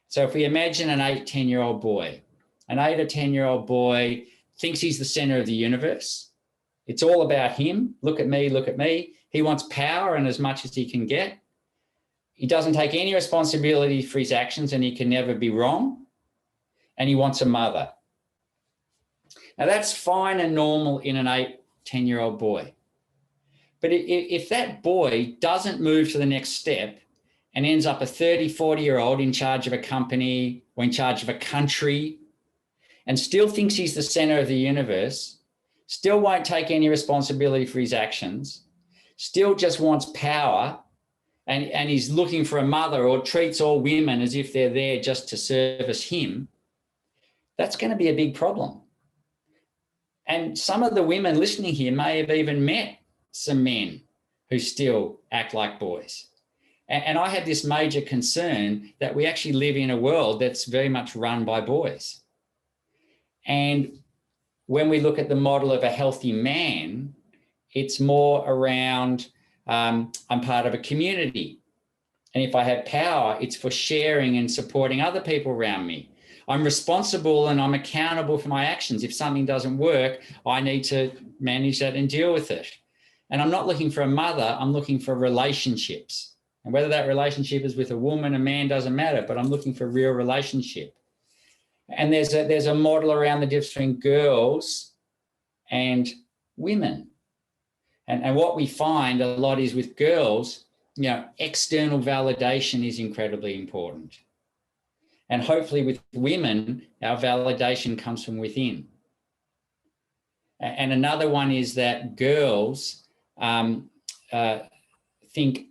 So if we imagine an 8, 10-year-old boy, an 8 or 10-year-old boy thinks he's the center of the universe. It's all about him. Look at me, look at me. He wants power and as much as he can get. He doesn't take any responsibility for his actions, and he can never be wrong. And he wants a mother. Now, that's fine and normal in an 8, 10-year-old boy. But if that boy doesn't move to the next step and ends up a 30, 40-year-old in charge of a company or in charge of a country and still thinks he's the center of the universe, still won't take any responsibility for his actions, still just wants power, and he's looking for a mother or treats all women as if they're there just to service him, that's going to be a big problem. And some of the women listening here may have even met some men who still act like boys. And I had this major concern that we actually live in a world that's very much run by boys. And when we look at the model of a healthy man, it's more around, I'm part of a community. And if I have power, it's for sharing and supporting other people around me. I'm responsible and I'm accountable for my actions. If something doesn't work, I need to manage that and deal with it. And I'm not looking for a mother, I'm looking for relationships. And whether that relationship is with a woman, a man, doesn't matter, but I'm looking for a real relationship. And there's a model around the difference between girls and women. And what we find a lot is with girls, external validation is incredibly important. And hopefully with women, our validation comes from within. And another one is that girls think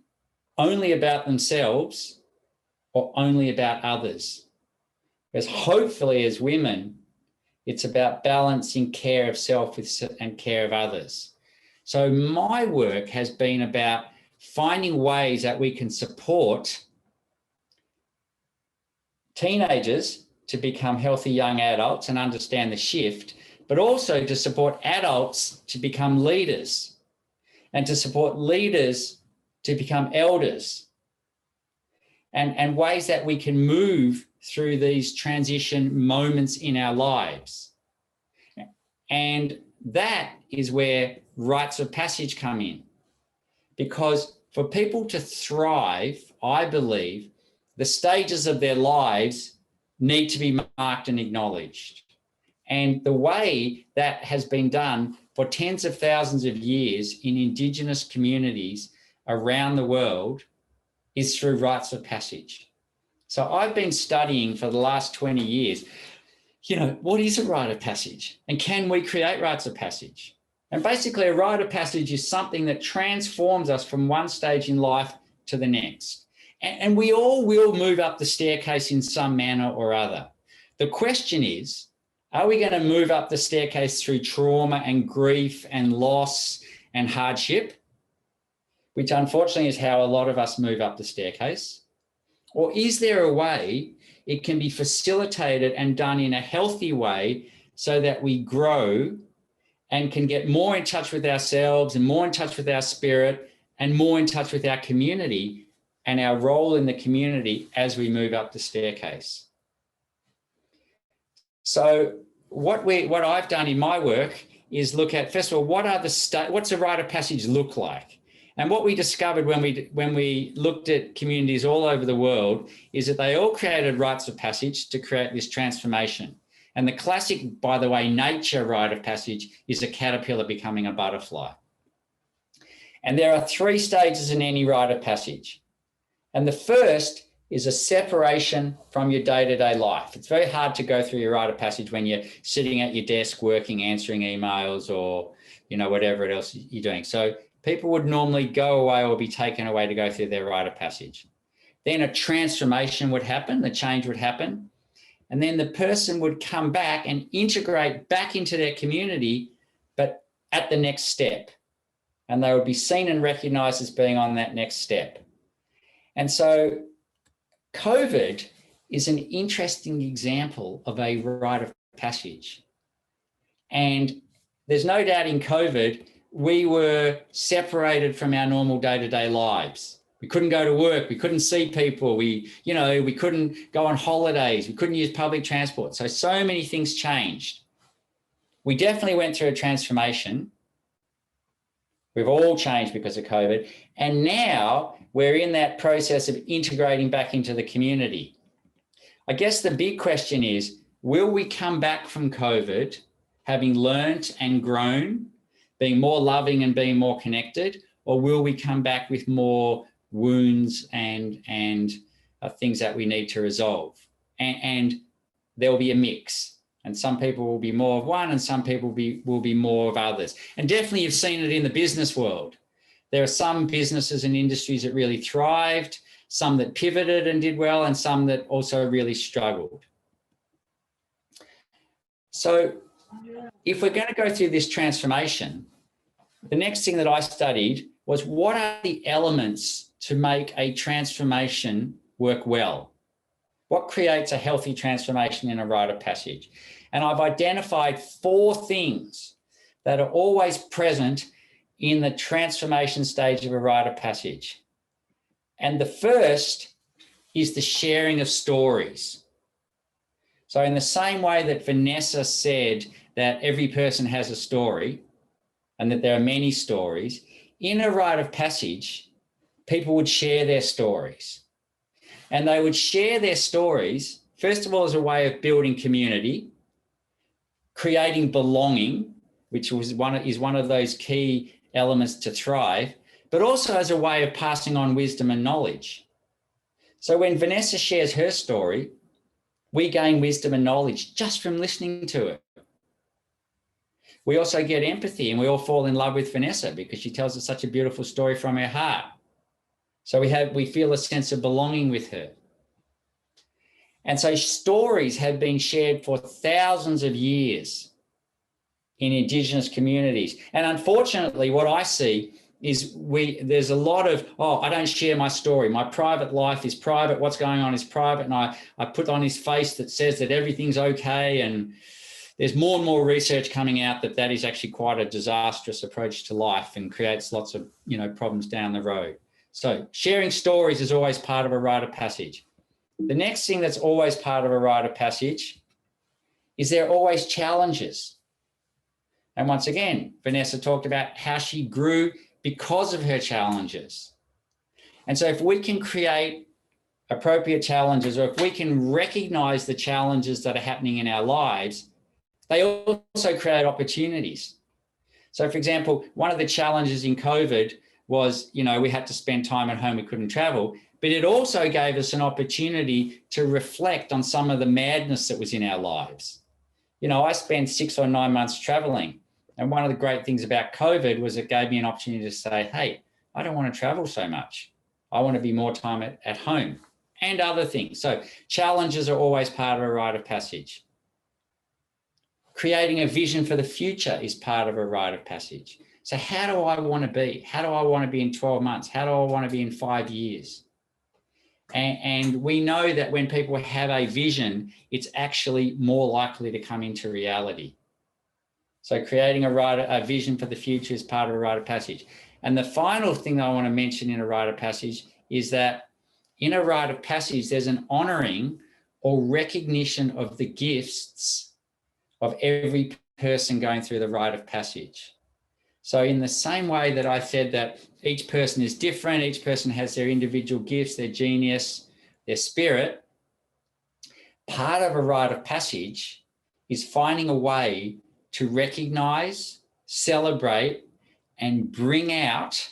only about themselves or only about others. Whereas hopefully as women, it's about balancing care of self and care of others. So my work has been about finding ways that we can support teenagers to become healthy young adults and understand the shift, but also to support adults to become leaders and to support leaders to become elders, and ways that we can move through these transition moments in our lives. And that is where rites of passage come in. Because for people to thrive, I believe, the stages of their lives need to be marked and acknowledged. And the way that has been done for tens of thousands of years in Indigenous communities around the world is through rites of passage. So I've been studying for the last 20 years, what is a rite of passage? And can we create rites of passage? And basically a rite of passage is something that transforms us from one stage in life to the next. And we all will move up the staircase in some manner or other. The question is, are we going to move up the staircase through trauma and grief and loss and hardship, which unfortunately is how a lot of us move up the staircase? Or is there a way it can be facilitated and done in a healthy way so that we grow and can get more in touch with ourselves and more in touch with our spirit and more in touch with our community and our role in the community as we move up the staircase? So what I've done in my work is look at, first of all, what's a rite of passage look like? And what we discovered when we looked at communities all over the world is that they all created rites of passage to create this transformation. And the classic, by the way, nature rite of passage is a caterpillar becoming a butterfly. And there are 3 stages in any rite of passage. And the first is a separation from your day-to-day life. It's very hard to go through your rite of passage when you're sitting at your desk working, answering emails or, whatever else you're doing. So people would normally go away or be taken away to go through their rite of passage. Then a transformation would happen, the change would happen. And then the person would come back and integrate back into their community, but at the next step. And they would be seen and recognized as being on that next step. And so COVID is an interesting example of a rite of passage. And there's no doubt in COVID, we were separated from our normal day-to-day lives. We couldn't go to work. We couldn't see people. We couldn't go on holidays. We couldn't use public transport. So many things changed. We definitely went through a transformation. We've all changed because of COVID. And now we're in that process of integrating back into the community. I guess the big question is, will we come back from COVID having learnt and grown, being more loving and being more connected, or will we come back with more wounds and things that we need to resolve? And there will be a mix. And some people will be more of one and some people will be more of others. And definitely you've seen it in the business world. There are some businesses and industries that really thrived, some that pivoted and did well, and some that also really struggled. So if we're going to go through this transformation, the next thing that I studied was what are the elements to make a transformation work well? What creates a healthy transformation in a rite of passage? And I've identified 4 things that are always present in the transformation stage of a rite of passage. And the first is the sharing of stories. So in the same way that Venessa said that every person has a story and that there are many stories, in a rite of passage, people would share their stories. And they would share their stories, first of all, as a way of building community, creating belonging, which is one of those key elements to thrive, but also as a way of passing on wisdom and knowledge. So when Venessa shares her story, we gain wisdom and knowledge just from listening to it. We also get empathy, and we all fall in love with Venessa because she tells us such a beautiful story from her heart. So we feel a sense of belonging with her. And so stories have been shared for thousands of years in Indigenous communities. And unfortunately, what I see is there's a lot of, oh, I don't share my story. My private life is private. What's going on is private. And I put on his face that says that everything's okay. And there's more and more research coming out that is actually quite a disastrous approach to life and creates lots of, problems down the road. So sharing stories is always part of a rite of passage. The next thing that's always part of a rite of passage is there are always challenges. And once again, Venessa talked about how she grew because of her challenges. And so if we can create appropriate challenges, or if we can recognize the challenges that are happening in our lives, they also create opportunities. So for example, one of the challenges in COVID was, we had to spend time at home, we couldn't travel, but it also gave us an opportunity to reflect on some of the madness that was in our lives. I spent 6 or 9 months traveling. And one of the great things about COVID was it gave me an opportunity to say, hey, I don't want to travel so much. I want to be more time at home and other things. So challenges are always part of a rite of passage. Creating a vision for the future is part of a rite of passage. So how do I want to be? How do I want to be in 12 months? How do I want to be in 5 years? And we know that when people have a vision, it's actually more likely to come into reality. So creating a vision for the future is part of a rite of passage. And the final thing that I want to mention in a rite of passage is that in a rite of passage, there's an honouring or recognition of the gifts of every person going through the rite of passage. So in the same way that I said that each person is different, each person has their individual gifts, their genius, their spirit, part of a rite of passage is finding a way to recognise, celebrate, and bring out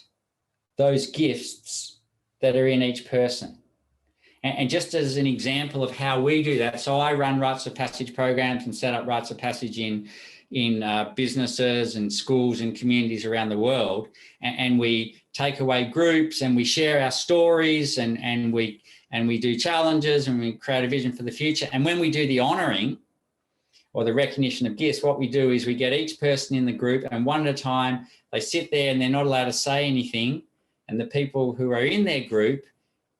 those gifts that are in each person. And just as an example of how we do that, so I run rites of passage programs and set up rites of passage in businesses and schools and communities around the world. And we take away groups and we share our stories and we do challenges and we create a vision for the future. And when we do the honouring or the recognition of gifts, what we do is we get each person in the group and one at a time, they sit there and they're not allowed to say anything. And the people who are in their group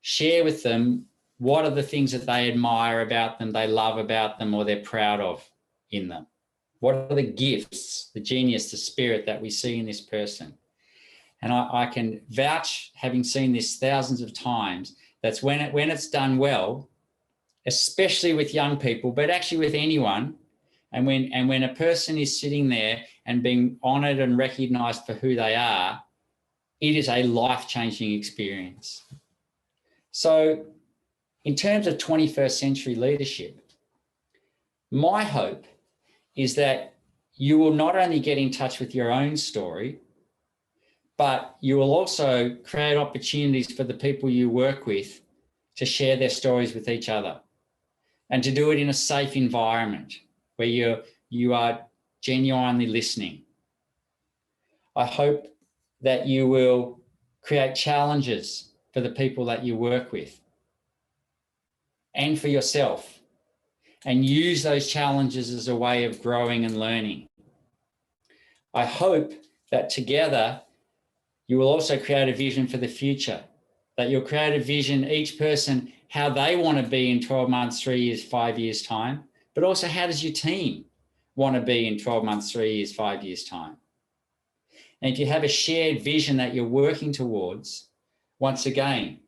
share with them what are the things that they admire about them, they love about them, or they're proud of in them. What are the gifts, the genius, the spirit that we see in this person? And I can vouch, having seen this thousands of times, that's when it's done well, especially with young people, but actually with anyone, and when a person is sitting there and being honoured and recognised for who they are, it is a life-changing experience. So in terms of 21st century leadership, my hope is that you will not only get in touch with your own story, but you will also create opportunities for the people you work with to share their stories with each other and to do it in a safe environment where you are genuinely listening. I hope that you will create challenges for the people that you work with and for yourself. and use those challenges as a way of growing and learning. I hope that together you will also create a vision for the future, that you'll create a vision, each person, how they want to be in 12 months, 3 years, 5 years time, but also how does your team want to be in 12 months, 3 years, 5 years time. And if you have a shared vision that you're working towards, once again,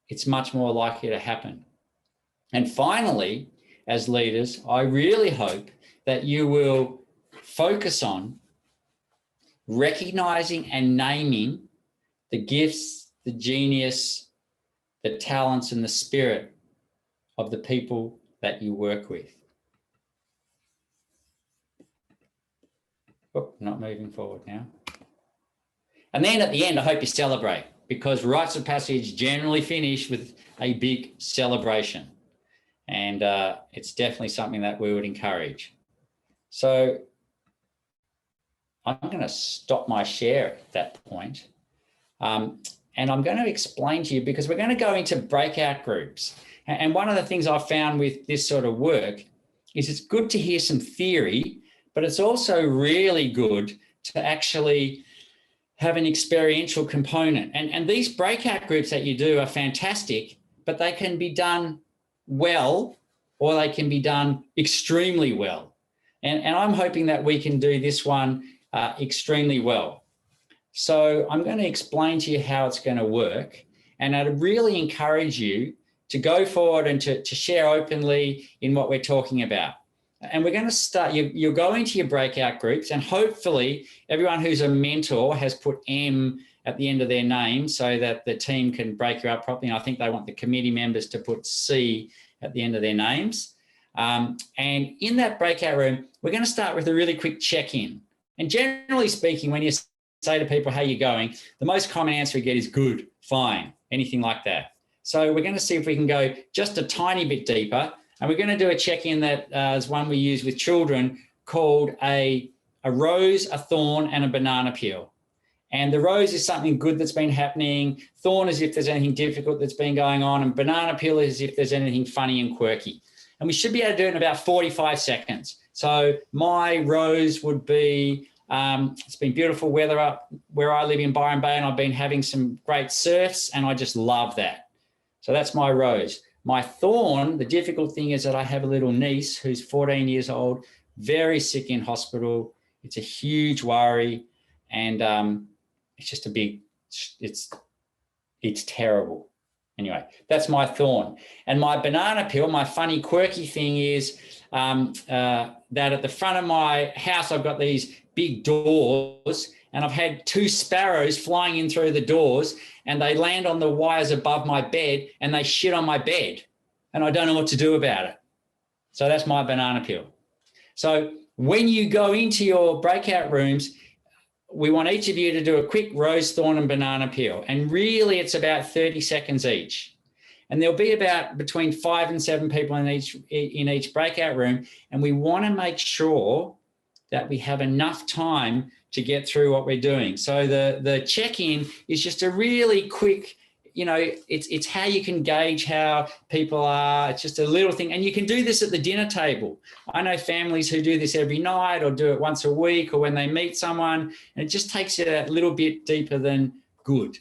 it's much more likely to happen. And finally, as leaders, I really hope that you will focus on recognizing and naming the gifts, the genius, the talents and the spirit of the people that you work with. Oh, not moving forward now. And then at the end, I hope you celebrate, because rites of passage generally finish with a big celebration. And it's definitely something that we would encourage. So I'm going to stop my share at that point. And I'm going to explain to you, because we're going to go into breakout groups. And one of the things I've found with this sort of work is it's good to hear some theory, but it's also really good to actually have an experiential component. And these breakout groups that you do are fantastic, but they can be done well, or they can be done extremely well. And I'm hoping that we can do this one extremely well. So I'm going to explain to you how it's going to work. And I'd really encourage you to go forward and to share openly in what we're talking about. And we're going to start, you're going to your breakout groups, and hopefully everyone who's a mentor has put M at the end of their name so that the team can break you up properly. And I think they want the committee members to put C at the end of their names. And in that breakout room, we're going to start with a really quick check-in. And generally speaking, when you say to people, how you going, the most common answer we get is good, fine, anything like that. So we're going to see if we can go just a tiny bit deeper. And we're going to do a check-in that is one we use with children called a rose, a thorn, and a banana peel. And the rose is something good that's been happening. Thorn is if there's anything difficult that's been going on. And banana peel is if there's anything funny and quirky. And we should be able to do it in about 45 seconds. So my rose would be, it's been beautiful weather up where I live in Byron Bay, and I've been having some great surfs, and I just love that. So that's my rose. My thorn, the difficult thing is that I have a little niece who's 14 years old, very sick in hospital. It's a huge worry, and it's just a big, it's terrible. Anyway, that's my thorn. And my banana peel, my funny, quirky thing is that at the front of my house, I've got these big doors, and I've had 2 sparrows flying in through the doors, and they land on the wires above my bed, and they shit on my bed, and I don't know what to do about it. So that's my banana peel. So when you go into your breakout rooms, we want each of you to do a quick rose, thorn, and banana peel. And really it's about 30 seconds each. And there'll be about between 5 and 7 people in each breakout room. And we want to make sure that we have enough time to get through what we're doing. So the check-in is just a really quick, you know, it's how you can gauge how people are. It's just a little thing. And you can do this at the dinner table. I know families who do this every night or do it once a week or when they meet someone, and it just takes it a little bit deeper than good.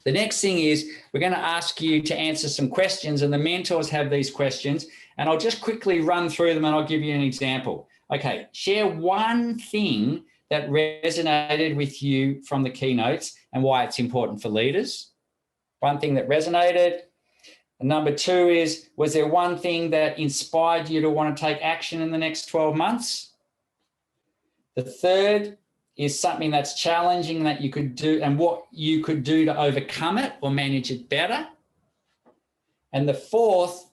The next thing is we're going to ask you to answer some questions, and the mentors have these questions, and I'll just quickly run through them and I'll give you an example. Okay, share one thing that resonated with you from the keynotes and why it's important for leaders. One thing that resonated. And number 2 is, was there one thing that inspired you to want to take action in the next 12 months? The 3rd is something that's challenging that you could do and what you could do to overcome it or manage it better. And the 4th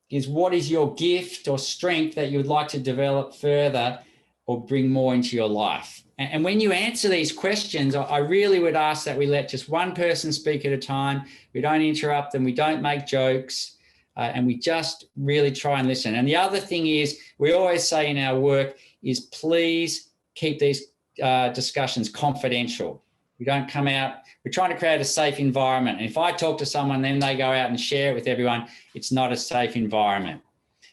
is, what is your gift or strength that you would like to develop further or bring more into your life? And when you answer these questions, I really would ask that we let just one person speak at a time. We don't interrupt them. We don't make jokes. And we just really try and listen. And the other thing is, we always say in our work is, please keep these discussions confidential. We don't come out. We're trying to create a safe environment. And if I talk to someone, then they go out and share it with everyone, it's not a safe environment.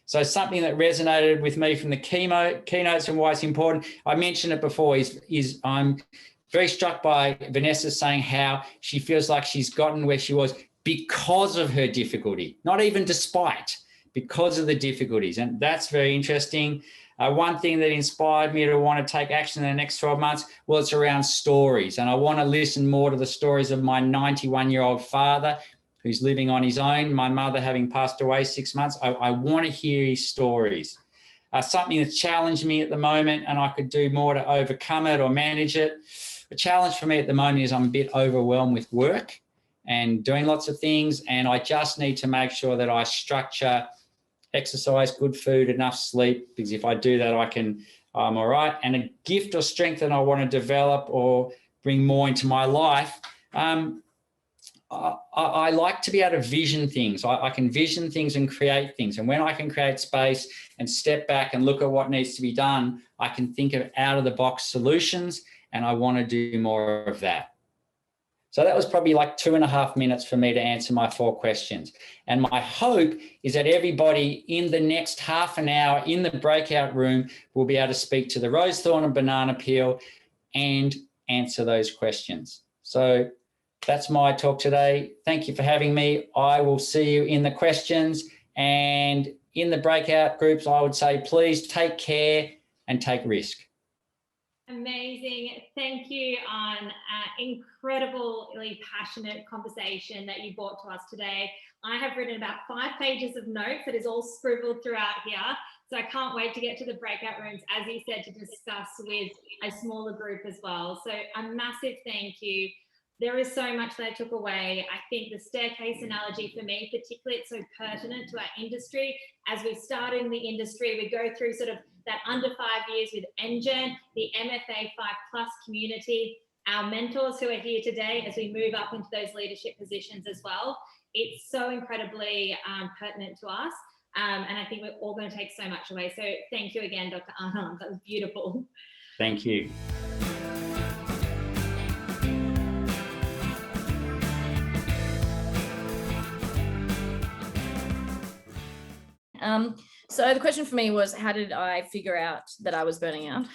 So something that resonated with me from the keynotes and why it's important, I mentioned it before, is I'm very struck by Venessa saying how she feels like she's gotten where she was because of her difficulty, not even despite, because of the difficulties. And that's very interesting. One thing that inspired me to want to take action in the next 12 months, well, it's around stories. And I want to listen more to the stories of my 91-year-old father who's living on his own, my mother having passed away 6 months. I want to hear his stories. Something that's challenged me at the moment, and I could do more to overcome it or manage it. The challenge for me at the moment is I'm a bit overwhelmed with work and doing lots of things, and I just need to make sure that I structure exercise, good food, enough sleep, because if I do that, I'm all right. And a gift or strength that I want to develop or bring more into my life, I like to be able to vision things. I can vision things and create things. And when I can create space and step back and look at what needs to be done, I can think of out-of-the-box solutions, and I want to do more of that. So that was probably like 2.5 minutes for me to answer my 4 questions. And my hope is that everybody in the next half an hour in the breakout room will be able to speak to the rose thorn and banana peel and answer those questions. So that's my talk today. Thank you for having me. I will see you in the questions, and in the breakout groups, I would say, please take care and take risk. Amazing. Thank you, Arne. Incredibly passionate conversation that you brought to us today. I have written about 5 pages of notes that is all scribbled throughout here. So I can't wait to get to the breakout rooms, as you said, to discuss with a smaller group as well. So a massive thank you. There is so much that I took away. I think the staircase analogy for me, particularly, it's so pertinent to our industry. As we start in the industry, we go through sort of that under 5 years with Engine, the MFA 5+ community, our mentors who are here today as we move up into those leadership positions as well. It's so incredibly pertinent to us. And I think we're all going to take so much away. So thank you again, Dr. Arne. That was beautiful. Thank you. So the question for me was, how did I figure out that I was burning out?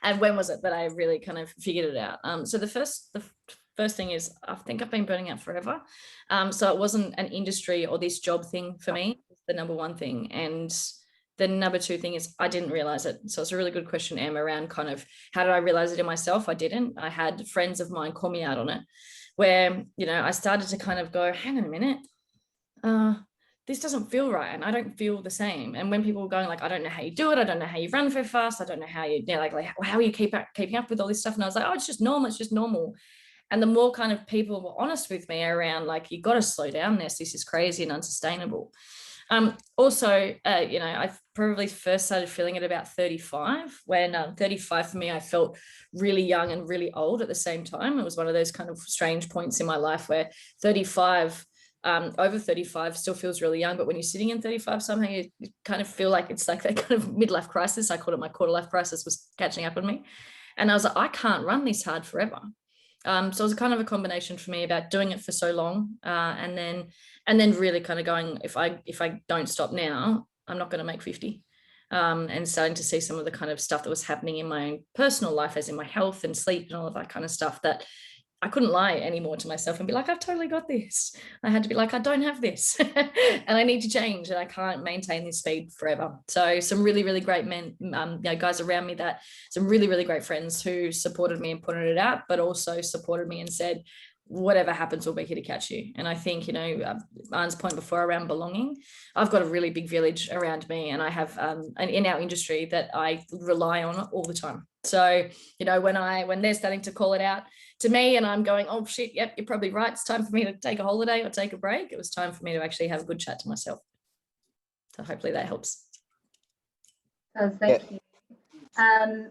And when was it that I really kind of figured it out? So the first thing is, I think I've been burning out forever. So it wasn't an industry or this job thing for me. It's the number one thing. And the number 2 thing is I didn't realize it. So it's a really good question, Em, around kind of how did I realize it in myself? I didn't. I had friends of mine call me out on it, where, I started to kind of go, hang on a minute. This doesn't feel right, and I don't feel the same. And when people were going like, I don't know how you do it, I don't know how you run very fast, I don't know how you, like how are you keeping up with all this stuff? And I was like, oh, it's just normal. And the more kind of people were honest with me around like, you got to slow down, this is crazy and unsustainable. Also, I probably first started feeling it about 35, when 35 for me, I felt really young and really old at the same time. It was one of those kind of strange points in my life where 35, over 35 still feels really young, but when you're sitting in 35, somehow you kind of feel like it's like that kind of midlife crisis. I called it my quarter life crisis was catching up on me. And I was like, I can't run this hard forever. So it was kind of a combination for me about doing it for so long, and then really kind of going, if I don't stop now, I'm not going to make 50. And starting to see some of the kind of stuff that was happening in my own personal life, as in my health and sleep and all of that kind of stuff, that I couldn't lie anymore to myself and be like, I've totally got this. I had to be like, I don't have this and I need to change, and I can't maintain this speed forever. So some really, really great men, guys around me, that some really, really great friends who supported me and putting it out, but also supported me and said, whatever happens, we'll be here to catch you. And I think, Arne's point before around belonging, I've got a really big village around me, and I have in our industry that I rely on all the time. So, when they're starting to call it out to me and I'm going, oh shit, yep, you're probably right, it's time for me to take a holiday or take a break, it was time for me to actually have a good chat to myself. So hopefully that helps. Thank you.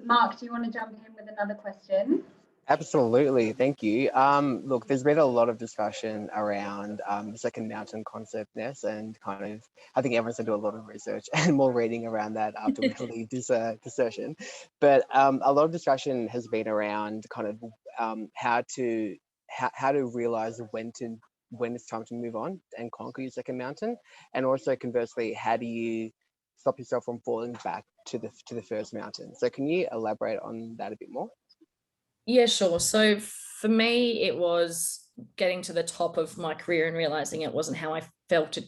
Mark, do you want to jump in with another question? Absolutely, thank you. Look, there's been a lot of discussion around the second mountain concept, Ness, and kind of, I think everyone's going to do a lot of research and more reading around that after we leave this session. But a lot of discussion has been around kind of how to realize when it's time to move on and conquer your second mountain, and also conversely, how do you stop yourself from falling back to the first mountain. So can you elaborate on that a bit more? Yeah, sure. So for me, it was getting to the top of my career and realizing it wasn't how I felt it,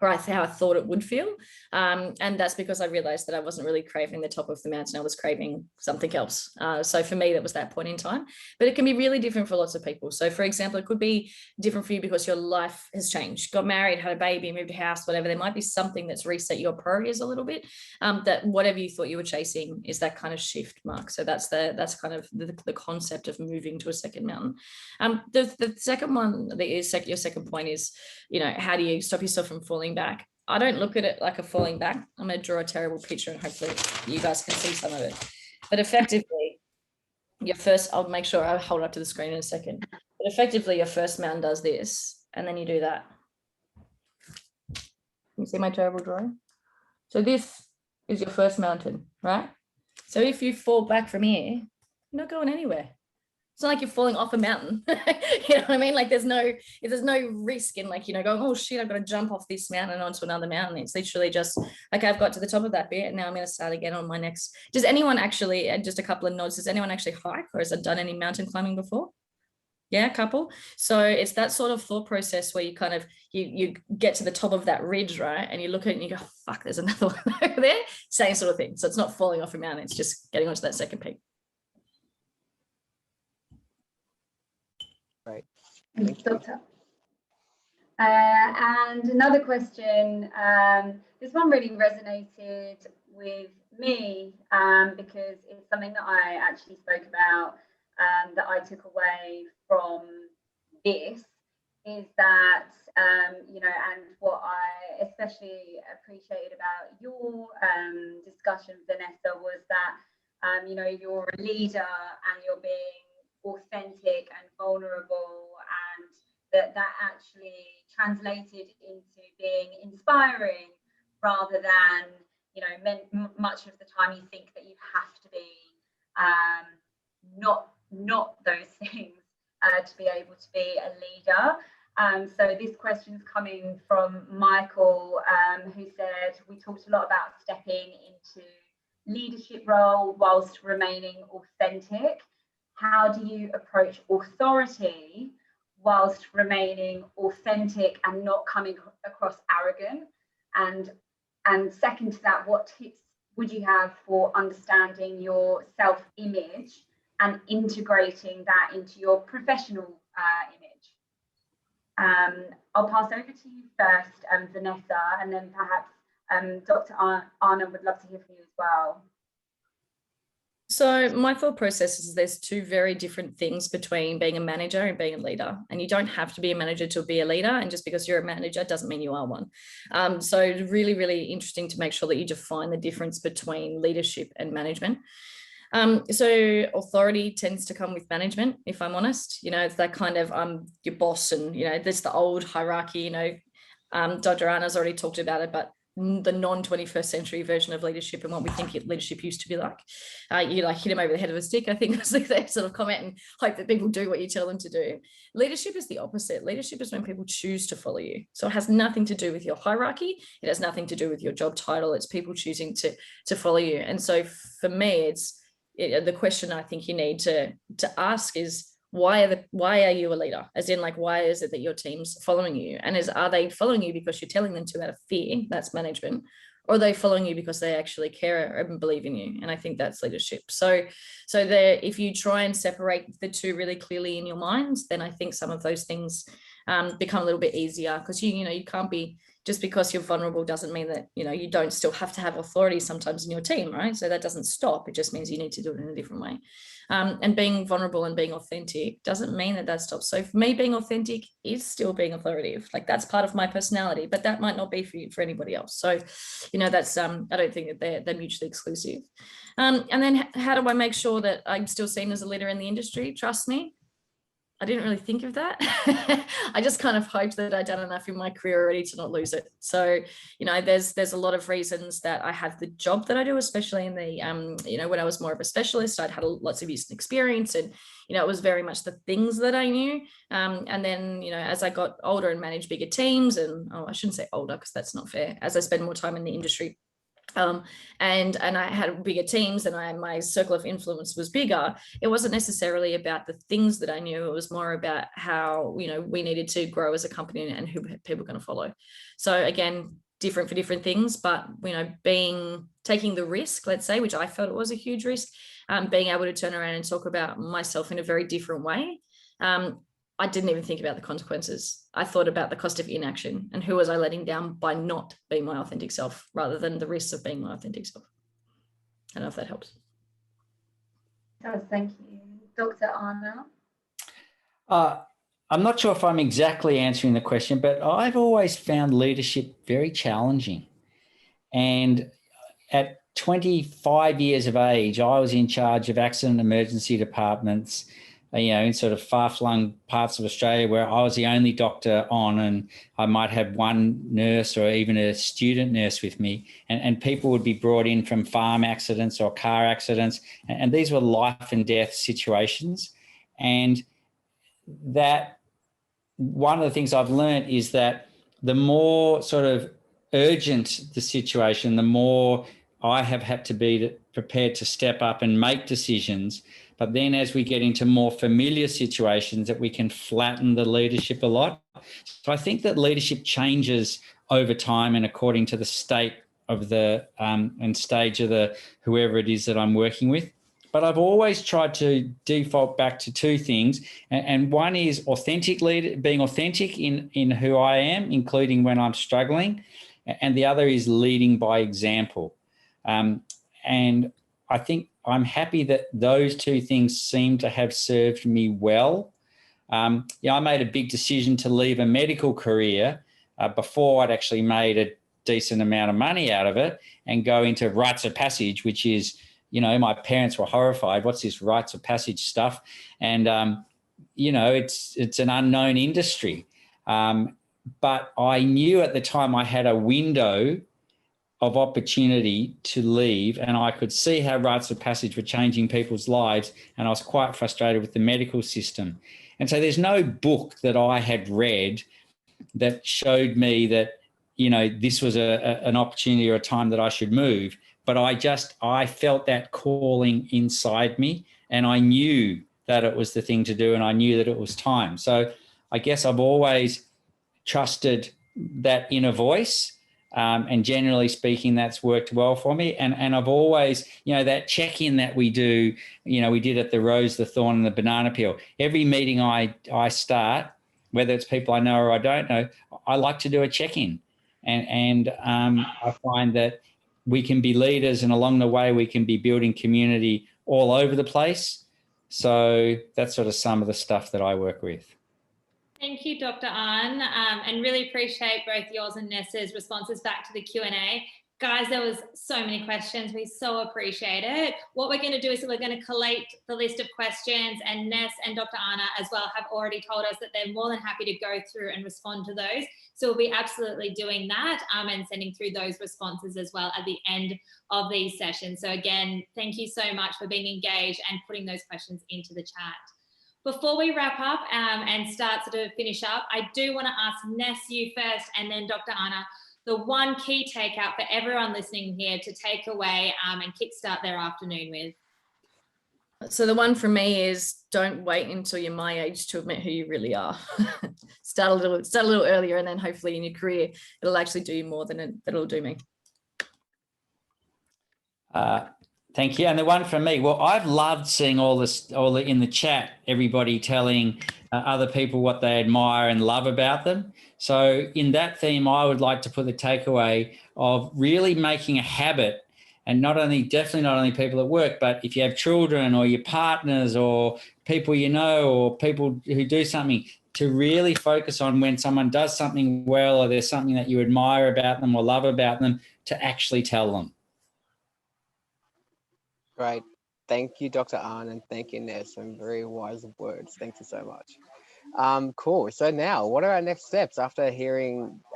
or how I thought it would feel. And that's because I realized that I wasn't really craving the top of the mountain. I was craving something else. So for me, that was that point in time. But it can be really different for lots of people. So for example, it could be different for you because your life has changed, got married, had a baby, moved house, whatever. There might be something that's reset your priorities a little bit, that whatever you thought you were chasing is that kind of shift mark. So that's kind of the concept of moving to a second mountain. The second one, your second point is, how do you stop yourself from falling back? I don't look at it like a falling back. I'm going to draw a terrible picture and hopefully you guys can see some of it. But effectively, I'll make sure I hold up to the screen in a second. But effectively, your first mountain does this, and then you do that. You see my terrible drawing? So this is your first mountain, right? So if you fall back from here, you're not going anywhere. It's not like you're falling off a mountain. You know what I mean? Like there's no risk in going, oh shit, I've got to jump off this mountain onto another mountain. It's literally just like, I've got to the top of that bit and now I'm going to start again on my next. Does anyone actually, and just a couple of nods, does anyone actually hike or has done any mountain climbing before? Yeah, a couple. So it's that sort of thought process where you kind of, you get to the top of that ridge, right? And you look at it and you go, fuck, there's another one over there. Same sort of thing. So it's not falling off a mountain. It's just getting onto that second peak. Right. Thanks, Doctor. And another question, this one really resonated with me because it's something that I actually spoke about, that I took away from this is that, and what I especially appreciated about your discussion, Venessa, was that, you're a leader and you're being authentic and vulnerable, and that actually translated into being inspiring rather than much of the time you think that you have to be not those things to be able to be a leader. So this question's coming from Michael, who said, we talked a lot about stepping into leadership role whilst remaining authentic. How do you approach authority whilst remaining authentic and not coming across arrogant? And second to that, what tips would you have for understanding your self-image and integrating that into your professional image? I'll pass over to you first, Venessa, and then perhaps Dr. Arne would love to hear from you as well. So my thought process is there's two very different things between being a manager and being a leader. And you don't have to be a manager to be a leader. And just because you're a manager doesn't mean you are one. So really, really interesting to make sure that you define the difference between leadership and management. So authority tends to come with management, if I'm honest. It's that kind of your boss and, there's the old hierarchy, Dr. Arne has already talked about it, but the non-21st century version of leadership and what we think leadership used to be like. You hit them over the head with a stick, I think was their sort of comment, and hope that people do what you tell them to do. Leadership is the opposite. Leadership is when people choose to follow you. So it has nothing to do with your hierarchy. It has nothing to do with your job title. It's people choosing to follow you. And so for me, the question I think you need to ask is, why are you a leader? As in, why is it that your team's following you? And are they following you because you're telling them to out of fear? That's management. Or are they following you because they actually care and believe in you? And I think that's leadership. So if you try and separate the two really clearly in your minds, then I think some of those things become a little bit easier, because you can't be, just because you're vulnerable doesn't mean that you don't still have to have authority sometimes in your team, right? So that doesn't stop. It just means you need to do it in a different way. And being vulnerable and being authentic doesn't mean that stops. So for me, being authentic is still being authoritative. That's part of my personality, but that might not be for anybody else. So, that's I don't think that they're mutually exclusive. And then how do I make sure that I'm still seen as a leader in the industry? Trust me, I didn't really think of that. I just kind of hoped that I'd done enough in my career already to not lose it. So, there's a lot of reasons that I have the job that I do, especially in the, when I was more of a specialist, I'd had lots of years of experience, and, it was very much the things that I knew. And then, as I got older and managed bigger teams, and I shouldn't say older because that's not fair, as I spend more time in the industry, And I had bigger teams and my circle of influence was bigger. It wasn't necessarily about the things that I knew. It was more about how, we needed to grow as a company and who people were going to follow. So again, different for different things, but, taking the risk, let's say, which I felt it was a huge risk, being able to turn around and talk about myself in a very different way. I didn't even think about the consequences. I thought about the cost of inaction and who was I letting down by not being my authentic self rather than the risks of being my authentic self. I don't know if that helps. Thank you. Dr. Arne? I'm not sure if I'm exactly answering the question, but I've always found leadership very challenging. And at 25 years of age, I was in charge of accident emergency departments, in sort of far-flung parts of Australia where I was the only doctor on, and I might have one nurse or even a student nurse with me, and people would be brought in from farm accidents or car accidents, and these were life and death situations. And that one of the things I've learned is that the more sort of urgent the situation, the more I have had to be prepared to step up and make decisions. But then as we get into more familiar situations, that we can flatten the leadership a lot. So I think that leadership changes over time and according to the state of the and stage of the whoever it is that I'm working with. But I've always tried to default back to two things. And one is being authentic in who I am, including when I'm struggling. And the other is leading by example. And I think I'm happy that those two things seem to have served me well. I made a big decision to leave a medical career before I'd actually made a decent amount of money out of it and go into rites of passage, which is, my parents were horrified. What's this rites of passage stuff? And, it's an unknown industry. But I knew at the time I had a window of opportunity to leave, and I could see how rites of passage were changing people's lives, and I was quite frustrated with the medical system. And so there's no book that I had read that showed me that, this was an opportunity or a time that I should move. But I felt that calling inside me, and I knew that it was the thing to do, and I knew that it was time. So I guess I've always trusted that inner voice. And generally speaking, that's worked well for me. And I've always, that check-in that we do, we did at the Rose, the Thorn and the Banana Peel. Every meeting I start, whether it's people I know or I don't know, I like to do a check-in. And I find that we can be leaders, and along the way we can be building community all over the place. So that's sort of some of the stuff that I work with. Thank you, Dr. Arne, and really appreciate both yours and Nessa's responses back to the Q&A. Guys, there was so many questions. We so appreciate it. What we're going to do is we're going to collate the list of questions, and Ness and Dr. Arne as well have already told us that they're more than happy to go through and respond to those. So we'll be absolutely doing that and sending through those responses as well at the end of these sessions. So again, thank you so much for being engaged and putting those questions into the chat. Before we wrap up and start to finish up, I do want to ask Ness you first, and then Dr. Arne, the one key takeout for everyone listening here to take away and kickstart their afternoon with. So the one for me is, don't wait until you're my age to admit who you really are. Start a little earlier, and then hopefully in your career, it'll actually do you more than it'll do me. Thank you. And the one from me, well, I've loved seeing all in the chat, everybody telling other people what they admire and love about them. So in that theme, I would like to put the takeaway of really making a habit, and definitely not only people at work, but if you have children or your partners or people you know or people who do something, to really focus on when someone does something well or there's something that you admire about them or love about them, to actually tell them. Great. Thank you, Dr. Arne, and thank you, Ness. Some very wise words. Thank you so much. Cool. So now, what are our next steps after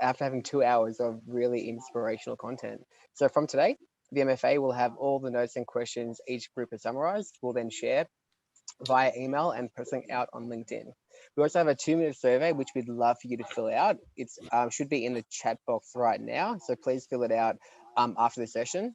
having 2 hours of really inspirational content? So from today, the MFA will have all the notes and questions each group has summarized. We'll then share via email and posting out on LinkedIn. We also have a 2-minute survey, which we'd love for you to fill out. It should be in the chat box right now, so please fill it out after the session.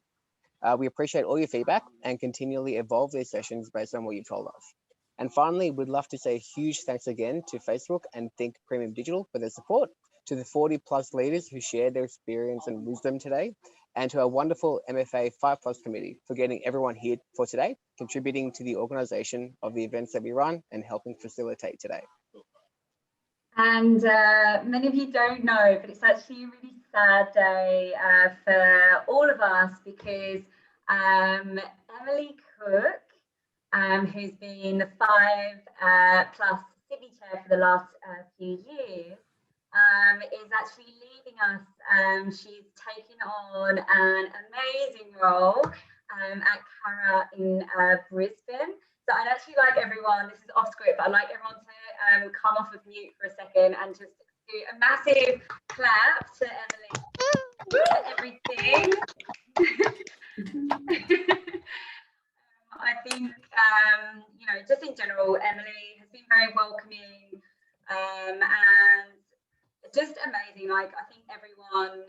We appreciate all your feedback and continually evolve these sessions based on what you've told us. And finally, we'd love to say a huge thanks again to Facebook and Think Premium Digital for their support, to the 40 plus leaders who shared their experience and wisdom today, and to our wonderful MFA 5+ committee for getting everyone here for today, contributing to the organization of the events that we run and helping facilitate today. And many of you don't know, but it's actually a really sad day for all of us, because Emily Cook, who's been the 5+ Sydney chair for the last few years, is actually leaving us. She's taken on an amazing role at Cara in Brisbane. So I'd actually like everyone, this is off script, but I'd like everyone to come off of mute for a second and just do a massive clap to Emily for everything. I think, you know, just in general, Emily has been very welcoming and just amazing. Like, I think everyone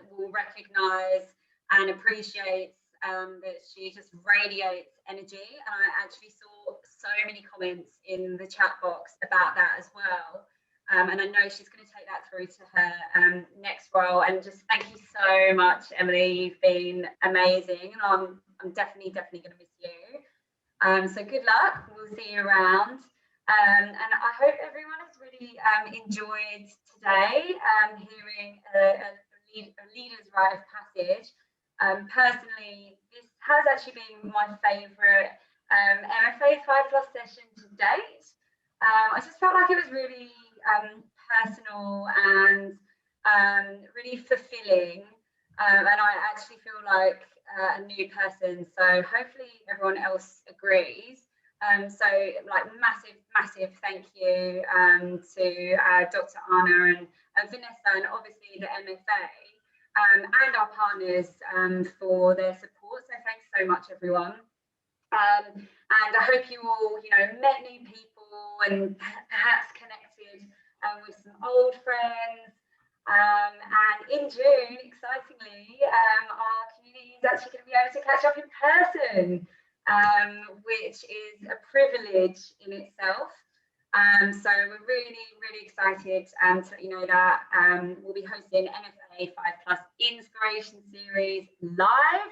will recognise and appreciate that she just radiates energy. And I actually saw so many comments in the chat box about that as well. And I know she's going to take that through to her next role. And just thank you so much, Emily. You've been amazing, and I'm definitely going to miss you. So good luck. We'll see you around. And I hope everyone has really enjoyed today, hearing a leader's rite of passage. Personally, this has actually been my favourite MFA 5+ session to date. I just felt like it was really personal and really fulfilling, and I actually feel like a new person, so hopefully everyone else agrees. So like massive thank you to Dr. Arne and Venessa, and obviously the MFA and our partners for their support. So thanks so much, everyone. And I hope you all, you know, met new people and perhaps connected with some old friends. And in June, excitingly, our community is actually going to be able to catch up in person, which is a privilege in itself. So we're really excited to let you know that we'll be hosting MFA 5+ Inspiration Series live,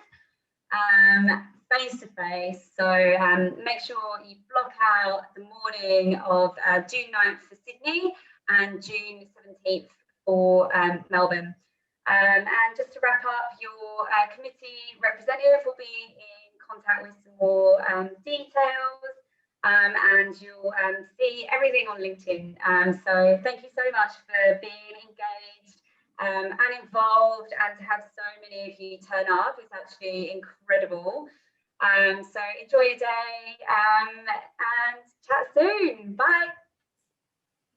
face to face. So make sure you block out the morning of June 9th for Sydney and June 17th for Melbourne. And just to wrap up, your committee representative will be in contact with some more details, and you'll see everything on LinkedIn. So thank you so much for being engaged and involved, and to have so many of you turn up is actually incredible. So enjoy your day and chat soon. Bye.